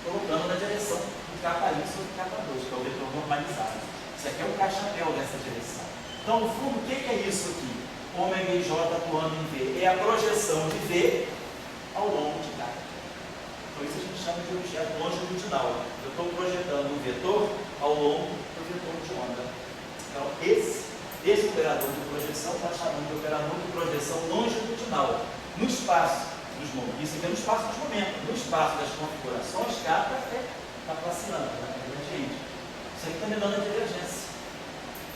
colocando na direção do K1 sobre K2, que é o vetor normalizado. Isso aqui é o K-chapéu dessa direção. Então, no fundo, o que é isso aqui? Ômega e J atuando em V. É a projeção de V ao longo de K. Então, isso a gente chama de objeto longitudinal. Eu estou projetando um vetor ao longo do vetor de onda. Então, esse operador de projeção está chamando de operador de projeção longitudinal. No espaço dos momentos, isso aqui é no espaço dos momentos. No espaço das configurações, K está passeando, está divergente. Isso aqui está me dando a divergência.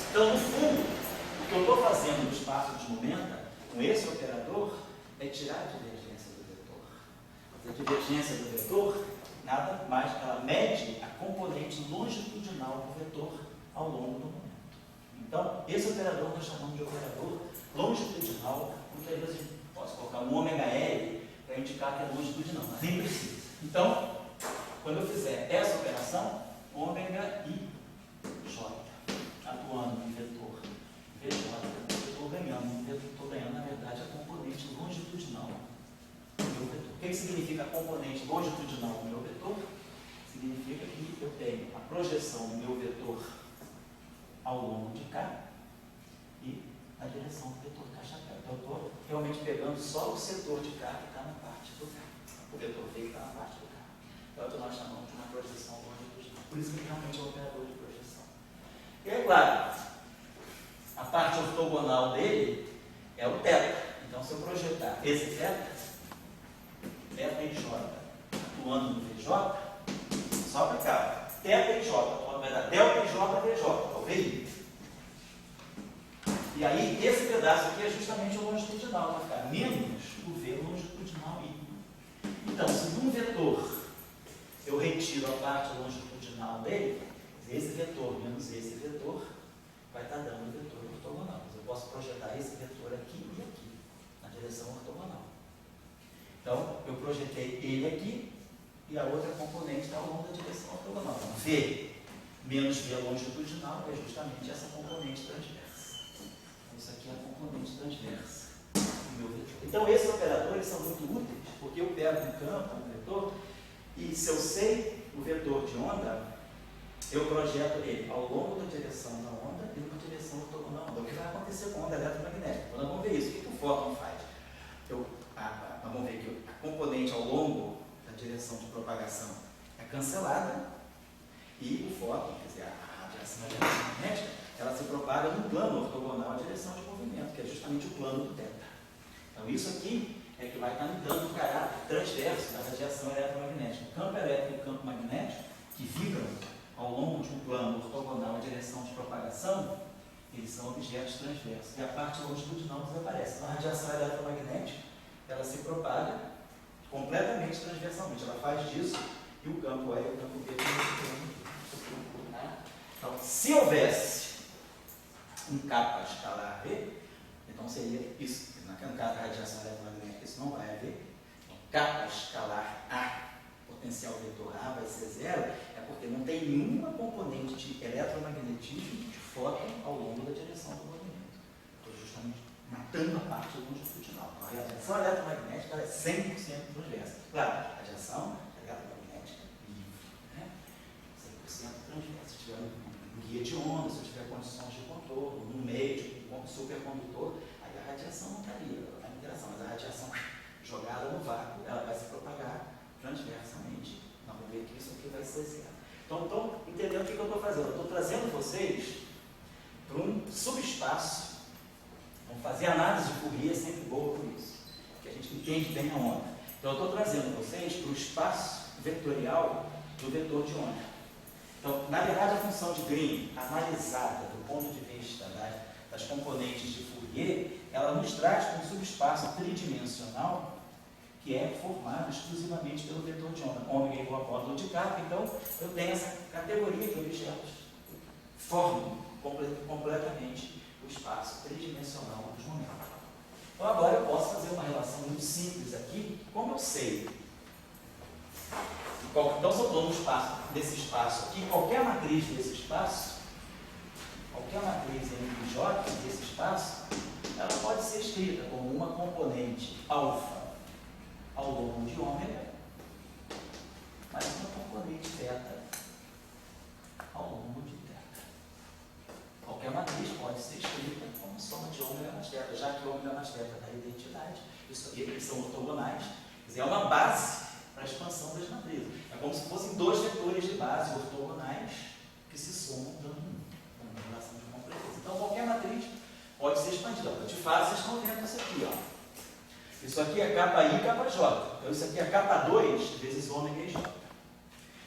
Então, no fundo, o que eu estou fazendo no espaço dos momentos, com esse operador, é tirar a divergência do vetor. A divergência do vetor, nada mais, ela mede a componente longitudinal do vetor ao longo do momento. Então, esse operador nós chamamos de operador longitudinal. Muitas vezes eu posso colocar um ômega L para indicar que é longitudinal, mas nem precisa. Então, quando eu fizer essa operação, ômega i J, atuando no vetor VJ, eu estou ganhando, na verdade, a componente longitudinal do meu vetor. O que significa a componente longitudinal do meu vetor? Significa que eu tenho a projeção do meu vetor ao longo de K e a direção do vetor K-chapéu. Então, eu estou realmente pegando só o setor de K que está na parte do K. O vetor V que está na parte do K. Então, é o que nós chamamos de uma projeção longitudinal. Por isso que realmente é um operador de projeção. E é claro, a parte ortogonal dele é o θ. Então, se eu projetar esse θ e J atuando no VJ, só para cá, θ e J, vai dar delta e J, VJ, é o VI. E aí, esse pedaço aqui é justamente o longitudinal, vai ficar menos o V longitudinal I. Então, se num vetor eu retiro a parte longitudinal dele, esse vetor menos esse vetor vai estar dando o vetor ortogonal. Mas eu posso projetar esse vetor aqui e aqui, na direção ortogonal. Então, eu projetei ele aqui e a outra componente está ao longo da direção ortogonal. Então, V menos V longitudinal é justamente essa componente transversa. Então, isso aqui é a componente transversa do meu vetor. Então, esses operadores são muito úteis, porque eu pego um campo, um vetor, e se eu sei o vetor de onda, eu projeto ele ao longo da direção da onda e numa direção ortogonal. O que vai acontecer com a onda eletromagnética? Então, nós vamos ver isso. O que o fóton faz? Vamos ver que a componente ao longo da direção de propagação é cancelada e o fóton, quer dizer, a radiação eletromagnética, ela se propaga no plano ortogonal à direção de movimento, que é justamente o plano do θ. Então, isso aqui é que vai estar me dando o caráter transverso da radiação eletromagnética. O campo elétrico e o campo magnético, que vibram ao longo de um plano ortogonal à direção de propagação, eles são objetos transversos. E a parte longitudinal desaparece. Então, a radiação eletromagnética, ela se propaga completamente transversalmente. Ela faz disso e o campo E e o campo B então, se houvesse um capa escalar V, então seria isso. No caso da radiação eletromagnética, isso não vai haver. Então, capa escalar A, potencial vetor A vai ser zero, é porque não tem nenhuma componente de eletromagnetismo de fóton ao longo da direção do movimento. Estou justamente matando a parte longitudinal. A radiação eletromagnética é 100% transversa. Claro, a radiação eletromagnética livre. Né? tiver um guia de onda, se eu tiver condições de contorno, no meio de um supercondutor, aí a radiação não estaria, ela está em interação, mas a radiação jogada no vácuo, ela vai se propagar transversamente. Vamos ver que isso aqui vai ser zero. Então, estão entendendo o que eu estou fazendo? Eu estou trazendo vocês para um subespaço. Vamos fazer análise de Fourier, é sempre boa por isso, que a gente entende bem a onda. Então, eu estou trazendo vocês para o espaço vetorial do vetor de onda. Então, na verdade, a função de Green, analisada do ponto de vista das componentes de Fourier, ela nos traz para um subespaço tridimensional que é formado exclusivamente pelo vetor de onda. Ômega igual a módulo de Kappa, então eu tenho essa categoria de objetos que formam completamente o espaço tridimensional dos momentos. Então agora eu posso fazer uma relação muito simples aqui, como eu sei. Então se eu estou no espaço, nesse espaço aqui, qualquer matriz desse espaço, qualquer matriz em J desse espaço, ela pode ser escrita como uma componente alfa ao longo de ômega, mais uma componente θ ao longo de θ. Qualquer matriz pode ser escrita como soma de ômega mais θ, já que ômega mais θ dá identidade, isso aqui eles são ortogonais, quer dizer, é uma base para a expansão das matrizes. É como se fossem dois vetores de base ortogonais que se somam dando uma relação de completeza. Então qualquer matriz pode ser expandida. De fato, vocês estão vendo isso aqui, ó. Isso aqui é capa I e capa J. Então, isso aqui é capa 2 vezes ômega e J.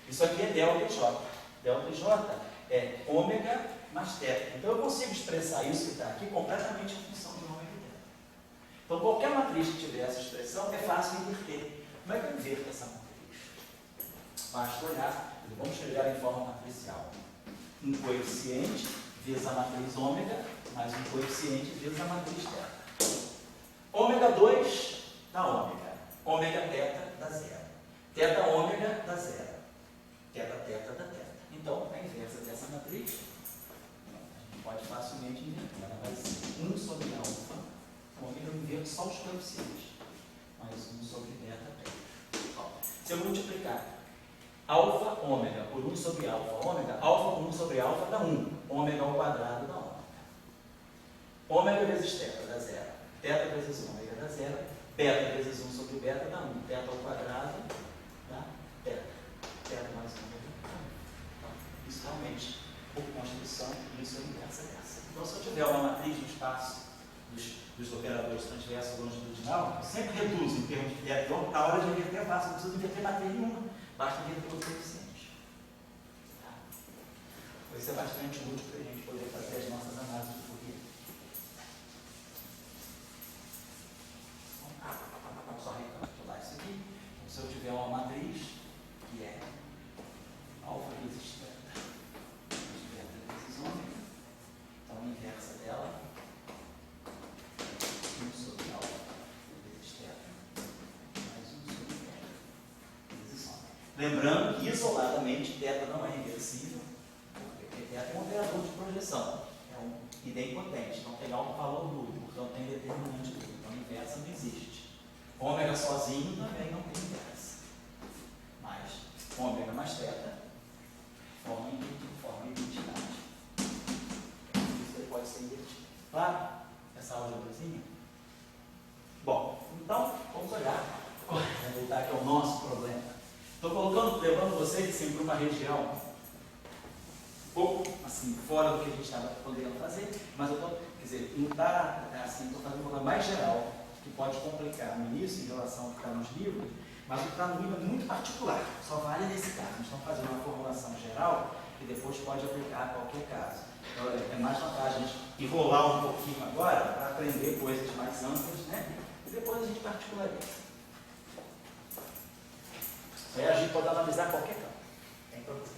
Isso aqui é delta e J. Delta e J é ômega mais θ. Então, eu consigo expressar isso que está aqui completamente em função de ômega e θ. Então, qualquer matriz que tiver essa expressão é fácil de inverter. Como é que eu inverto essa matriz? Basta olhar, vamos chegar em forma matricial. Um coeficiente vezes a matriz ômega, mais um coeficiente vezes a matriz θ. Ômega 2 dá ômega. Ômega θ dá zero. Θ ômega dá zero. Θ dá θ. Então, a inversa dessa matriz, a gente pode facilmente inverter. Ela vai ser 1 sobre alfa. Ômega eu inverto só os coeficientes. Mais 1 sobre θ. Se eu multiplicar alfa ômega por 1 sobre alfa ômega, alfa por 1 sobre alfa dá 1. Ômega ao quadrado dá ômega. Ômega vezes θ dá zero. Θ vezes ômega dá zero. Beta vezes 1 sobre beta dá 1. Θ ao quadrado dá θ. Θ mais 1 dá 1. Então, isso realmente, por construção, isso é inversa dessa. Então, se eu tiver uma matriz no espaço dos operadores transverso longitudinal, eu sempre reduzo em termos de θ. Então, na hora de inverter é fácil, não preciso inverter matriz nenhuma. Basta inverter os coeficientes. Tá? Isso é bastante útil para a gente poder fazer as nossas análises de Fourier. Vamos só recapitular isso aqui. Então, se eu tiver uma matriz que é alfa vezes θ, vezes ômega, então a inversa dela é 1 sobre alfa vezes θ, mais 1 sobre beta vezes ômega. Lembrando que isoladamente θ não é reversível, porque θ é um operador de projeção, é um idempotente, então tem alto valor nulo, portanto tem determinante nulo, então a inversa não existe. Ômega sozinho também não tem inversa, mas ômega mais θ forma identidade. Isso pode ser invertido. Claro? Essa álgebrazinha? Bom, então vamos olhar. Vamos voltar aqui ao nosso problema. Estou levando vocês assim, para uma região um pouco assim, fora do que a gente estava podendo fazer, mas eu estou, quer dizer, não está assim, estou fazendo um problema mais geral, que pode complicar no início em relação ao que está nos livros, mas o que está no livro é muito particular, só vale nesse caso. Nós estamos fazendo uma formulação geral que depois pode aplicar a qualquer caso. Então, é mais vantagem a gente enrolar um pouquinho agora para aprender coisas mais amplas, né? E depois a gente particulariza. Aí a gente pode analisar qualquer campo. Tem problema.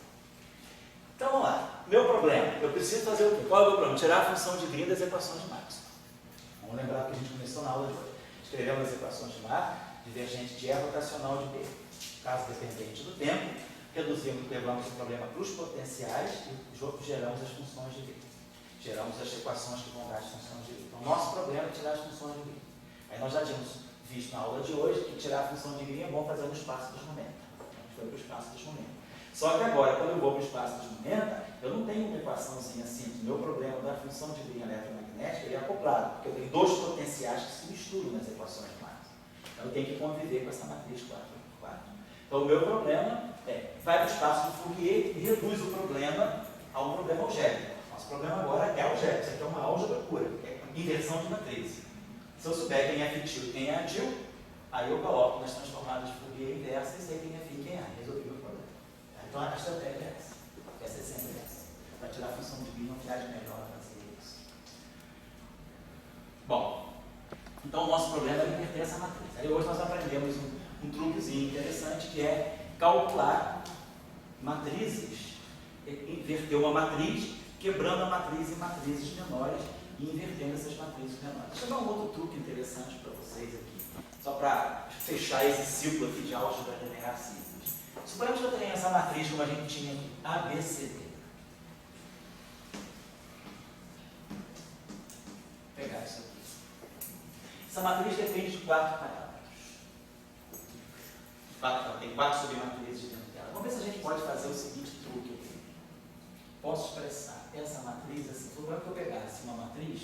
Então vamos lá. Meu problema. Eu preciso fazer o quê? Qual é o meu problema? Tirar a função de Green das equações de Maxwell. Vamos lembrar que a gente começou na aula de hoje. Escrevemos as equações de Maxwell, divergente de E rotacional de B. Caso dependente do tempo, levamos o problema para os potenciais e geramos as funções de Green. Geramos as equações que vão dar as funções de Green. Então, nosso problema é tirar as funções de Green. Aí nós já tínhamos visto na aula de hoje que tirar a função de Green é bom fazer no espaço dos momentos. A gente foi para o espaço dos momentos. Só que agora, quando eu vou para o espaço de momento, eu não tenho uma equaçãozinha simples. O meu problema da função de linha eletromagnética ele é acoplado, porque eu tenho dois potenciais que se misturam nas equações de Maxwell. Então eu tenho que conviver com essa matriz 4x4. Então o meu problema vai para o espaço de Fourier e reduz o problema a um problema algébrico. Nosso problema agora é algébrico, isso aqui é uma álgebra pura, é inversão de matriz. Se eu souber quem é fictício e quem é atil, aí eu coloco nas transformadas de Fourier inversa e sei quem é φ e quem é. Resolvi o meu problema. Então a estratégia é essa. Essa é sempre essa. Para tirar a função de Bion, que age melhor fazer isso. Bom, então o nosso problema é inverter essa matriz. Aí hoje nós aprendemos um truquezinho interessante que é calcular matrizes, inverter uma matriz, quebrando a matriz em matrizes menores e invertendo essas matrizes menores. Deixa eu dar um outro truque interessante para vocês aqui, só para fechar esse ciclo aqui de álgebra linear simples. Suponhamos que eu tenha essa matriz como a gente tinha aqui, ABCD. Vou pegar isso aqui. Essa matriz depende de 4 parâmetros. Tem 4 submatrizes dentro dela. Vamos ver se a gente pode fazer o seguinte truque aqui. Posso expressar essa matriz assim. Suponhamos que eu pegasse uma matriz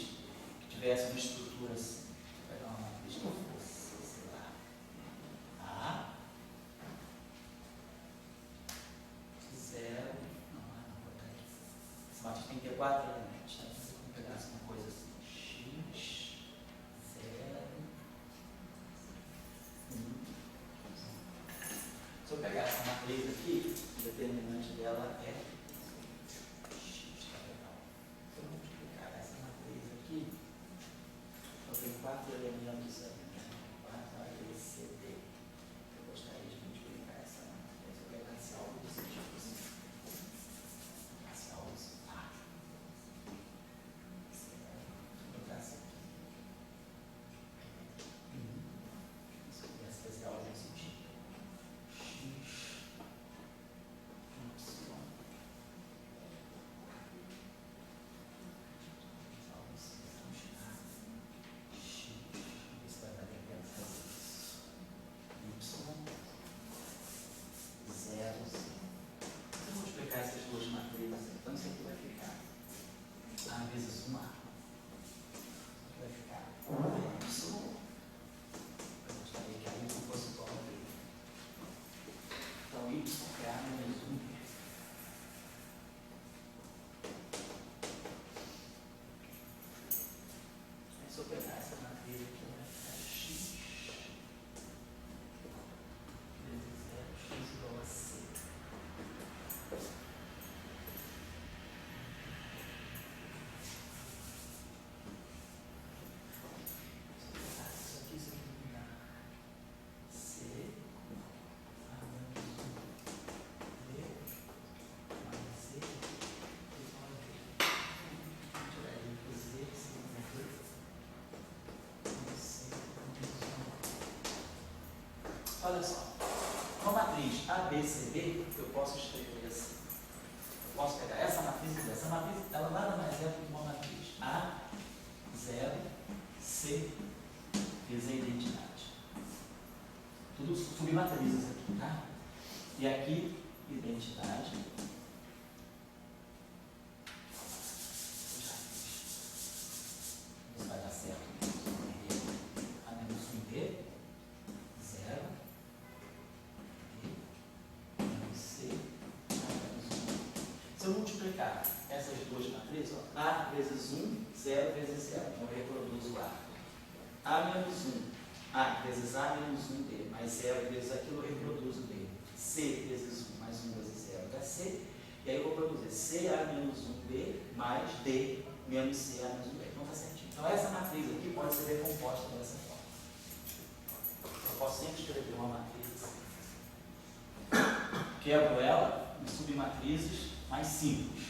que tivesse uma estrutura assim. Vou pegar uma matriz que fosse, sei lá, A, 0, essa matriz tem que ter 4 elementos. Tá? Então, se eu pegasse uma coisa assim, X, 0, 1. Se eu pegar essa matriz aqui, o determinante dela é X, tá legal. Se eu multiplicar essa matriz aqui, eu tenho 4 elementos aí, 4 ABCD. Eu gostaria de multiplicar essa matriz. Se eu pegasse algo desse tipo assim, pegasse algo assim, se eu botasse aqui, se eu pudesse fazer algo desse tipo. Se eu pegar essa matriz aqui, vai ficar X vezes 0, X igual a C. Se eu pegar isso aqui, isso aqui me dá C, A menos 1, D, mais C, igual a D. Vou tirar aí o Z, C, D. Olha só, uma matriz ABCD eu posso escrever assim. Eu posso pegar essa matriz e essa matriz, ela nada mais é do que uma matriz A, 0, C, vezes a identidade. Tudo submatrizes aqui, tá? E aqui, identidade. Isso vai dar certo. A menos 1D, 0. Se eu multiplicar essas duas matrizes, ó, A vezes 1, 0 vezes 0, então eu reproduzo A menos 1, A vezes A menos 1D, mais 0 vezes aquilo, eu reproduzo D. C vezes 1, mais 1 vezes 0 dá C, e aí eu vou produzir CA menos 1B mais D menos CA menos 1B. Então está certinho. Então essa matriz aqui pode ser decomposta dessa forma. Eu posso sempre escrever uma matriz assim. Quebro ela em submatrizes mais simples.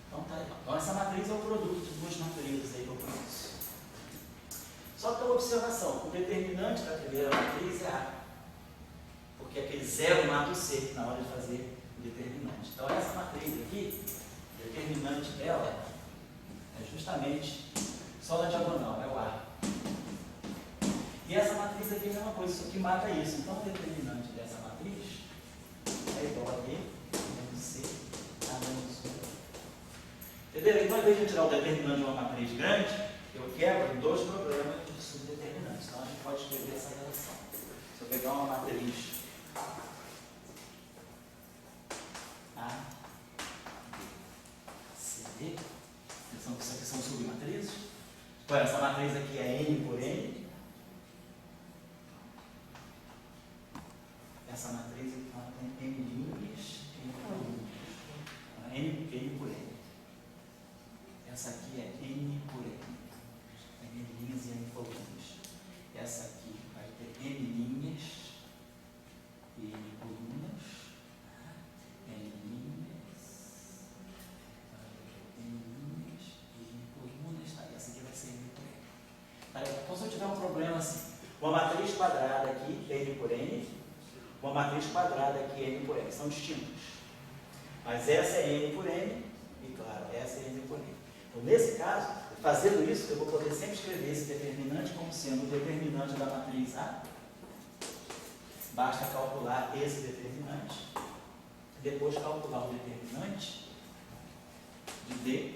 Então tá aí. Então essa matriz é o produto de duas matrizes aí que eu produzo. Só que tem uma observação, o determinante da primeira matriz é A. Porque aquele zero mata o C na hora de fazer o determinante. Então essa matriz aqui, O determinante dela é justamente só da diagonal, é o A. E essa matriz aqui é a mesma coisa, isso aqui mata isso. Então, o determinante dessa matriz é igual a D menos C a menos 1. Entendeu? Então, ao invés de tirar o determinante de uma matriz grande, eu quebro em dois problemas de subdeterminantes. Então, a gente pode escrever essa relação. Se eu pegar uma matriz A, C, D, isso aqui são submatrizes. Olha, essa matriz aqui é N por N. Essa matriz aqui ela tem N linhas, N colunas. N por N. Essa aqui é N por N. N linhas e N colunas. Essa aqui vai ter N linhas e N colunas. N linhas. N linhas e N colunas. Tá? E essa aqui vai ser N por N. Tá? Então, se eu tiver um problema assim, uma matriz quadrada aqui, N por N. Uma matriz quadrada aqui, N por N, são distintas. Mas essa é N por N, e claro, essa é N por N. Então, nesse caso, fazendo isso, eu vou poder sempre escrever esse determinante como sendo o determinante da matriz A. Basta calcular esse determinante. Depois calcular o determinante de D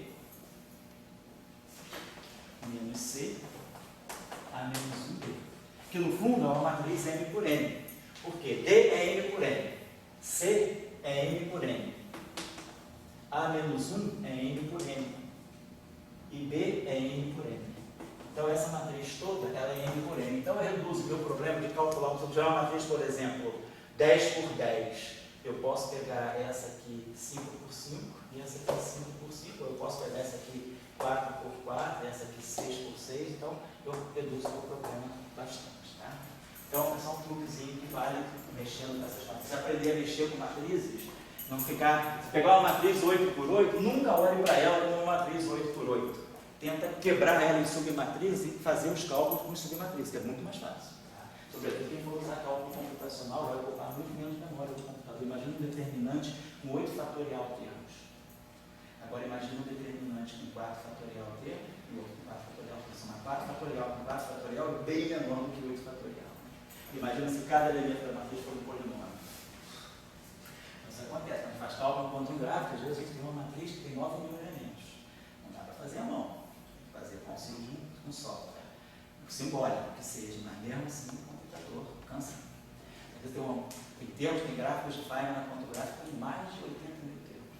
menos C a menos 1D. Que no fundo é uma matriz M por N. Porque D é N por N, C é N por N, A menos 1 é N por N, e B é N por N. Então, essa matriz toda, ela é N por N. Então, eu reduzo o meu problema de calcular, se eu tiver uma matriz, por exemplo, 10 por 10, eu posso pegar essa aqui 5 por 5, e essa aqui 5 por 5, eu posso pegar essa aqui 4 por 4, essa aqui 6 por 6, então, eu reduzo o meu problema bastante, tá? Então, é só um truquezinho que vale mexendo com essas matrizes. Aprender a mexer com matrizes, não ficar... Se pegar uma matriz 8 por 8, nunca olhe para ela como uma matriz 8 por 8. Tenta quebrar ela em submatriz e fazer os cálculos com submatriz, que é muito mais fácil. Tá? Sobretudo quem for usar cálculo computacional vai ocupar muito menos memória do computador. Imagina um determinante com 8 fatorial termos. Agora imagina um determinante com 4 fatorial termos e outro com 4 fatorial termos. São 4 fatorial com 4 fatorial é bem menor do que 8 fatorial. Imagina se cada elemento da matriz for um polinômio. Isso acontece, quando faz cálculo enquanto um gráfico, às vezes a gente tem uma matriz que tem 9 mil elementos. Não dá para fazer à mão, tem que fazer com auxílio de um software. Simbólico que seja, mas mesmo assim o computador cansa. Às vezes tem gráficos de Feynman na conta gráfica com mais de 80 mil termos.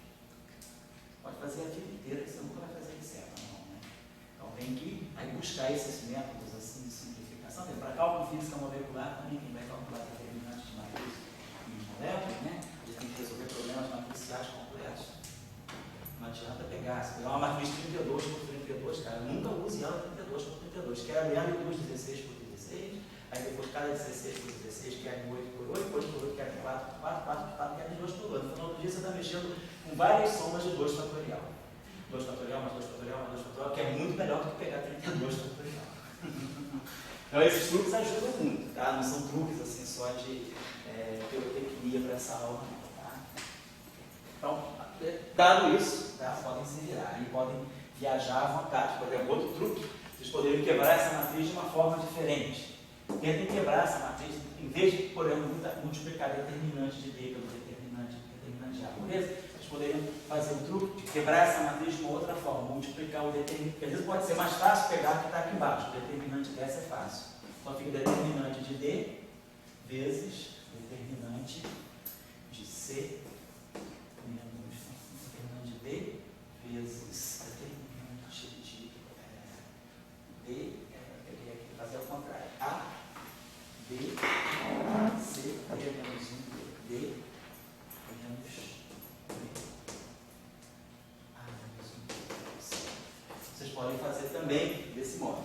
Pode fazer a vida inteira, que você nunca vai fazer isso certo, não, né? Então tem que aí buscar esses métodos assim de simplificação. Para cálculo física molecular também, quem vai calcular determinantes de matriz e moléculas, né? A gente tem que resolver problemas matriciais complexos. Não adianta pegar, se pegar uma matriz 32 por 32, cara, nunca use ela 32 por 32. Quebra ela em duas 16 por 16, aí depois cada 16 por 16 quebra em 8 por 8, 8 por 8 quebra em 4 por 4, 4 por 4 quebra em 2 por 2. No final do dia você está mexendo com várias somas de 2 fatorial. 2 fatorial mais 2 fatorial mais 2 fatorial, que é muito melhor do que pegar 32 fatorial. Então esses truques ajudam muito, tá? Não são truques assim só de pirotecnia para essa aula, tá? Então, dado isso, tá? Podem se virar e podem viajar à vontade. Por exemplo, outro truque, vocês poderiam quebrar essa matriz de uma forma diferente. Tentem quebrar essa matriz, em vez de, por exemplo, multiplicar determinante de D pelo determinante de A, beleza? Vocês poderiam fazer o truque de quebrar essa matriz de uma outra forma, multiplicar o determinante. Às vezes pode ser mais fácil pegar o que está aqui embaixo, o determinante dessa é fácil. Então fica determinante de D vezes determinante de C menos determinante de D vezes determinante de D, peguei aqui, fazer ao contrário, A, B, C, D menos 1, D menos B, A menos 1, C. Vocês podem fazer também desse modo.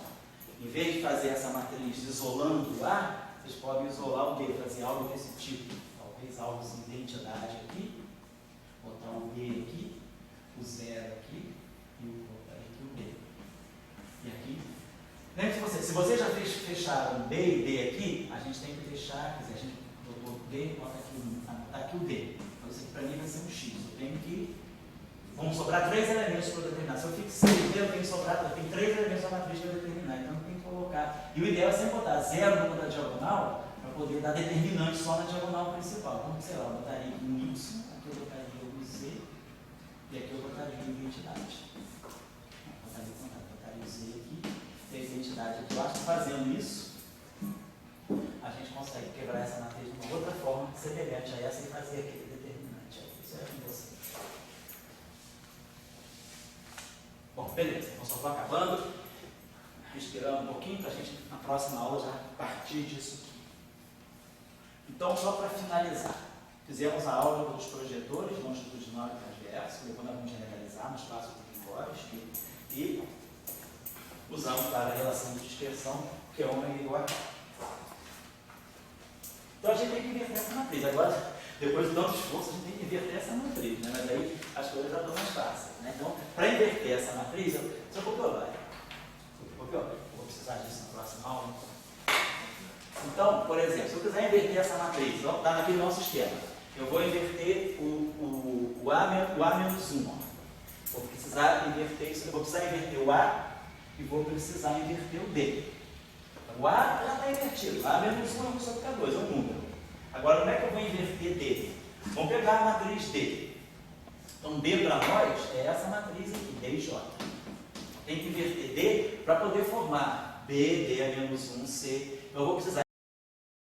Em vez de fazer essa matriz isolando o A, vocês podem isolar o D, fazer algo desse tipo. Talvez algo assim de identidade aqui, botar o B aqui, o 0 aqui e botar aqui o B. E aqui. Lembre-se, se você já fecharam B e D aqui, a gente tem que fechar, quer dizer, a gente botou D, bota aqui o D. Então isso aqui para mim vai ser um X. Eu tenho que Vão sobrar 3 elementos para eu determinar. Se eu fixei D, eu tenho 3 elementos da matriz para eu determinar. Então eu tenho que colocar. E o ideal é sempre botar 0 no ponto da diagonal, para poder dar determinante só na diagonal principal. Então, sei lá, eu botaria um Y, aqui eu botaria um Z, e aqui eu botaria uma identidade. Botaria o Z aqui, e a identidade aqui. Eu acho que fazendo isso, a gente consegue quebrar essa matriz de uma outra forma, semelhante a essa, e fazer aquele determinante. Isso é com você. Bom, beleza, então só estou acabando, respirando um pouquinho para a gente, na próxima aula, já partir disso aqui. Então, só para finalizar, fizemos a aula dos projetores longitudinal e transverso, depois nós vamos generalizar no espaço tricórios e usamos para a relação de dispersão, que é ômega igual a K. Então, a gente tem que inverter essa matriz. Agora, depois de tanto esforço, a gente tem que inverter essa matriz, né? Mas aí as coisas já estão mais fáceis, né? Então, para inverter essa matriz, eu vou precisar disso na próxima aula. Então, por exemplo, se eu quiser inverter essa matriz, está naquele nosso esquema, eu vou inverter o A menos 1. Vou precisar inverter isso, eu vou precisar inverter o A e vou precisar inverter o D. O A já está invertido, A menos 1 é 1 sobre K2, é um número. Agora, como é que eu vou inverter D? Vamos pegar a matriz D. Então, D para nós é essa matriz aqui, D e J. Tem que inverter D para poder formar B, D é menos 1, C. Eu vou precisar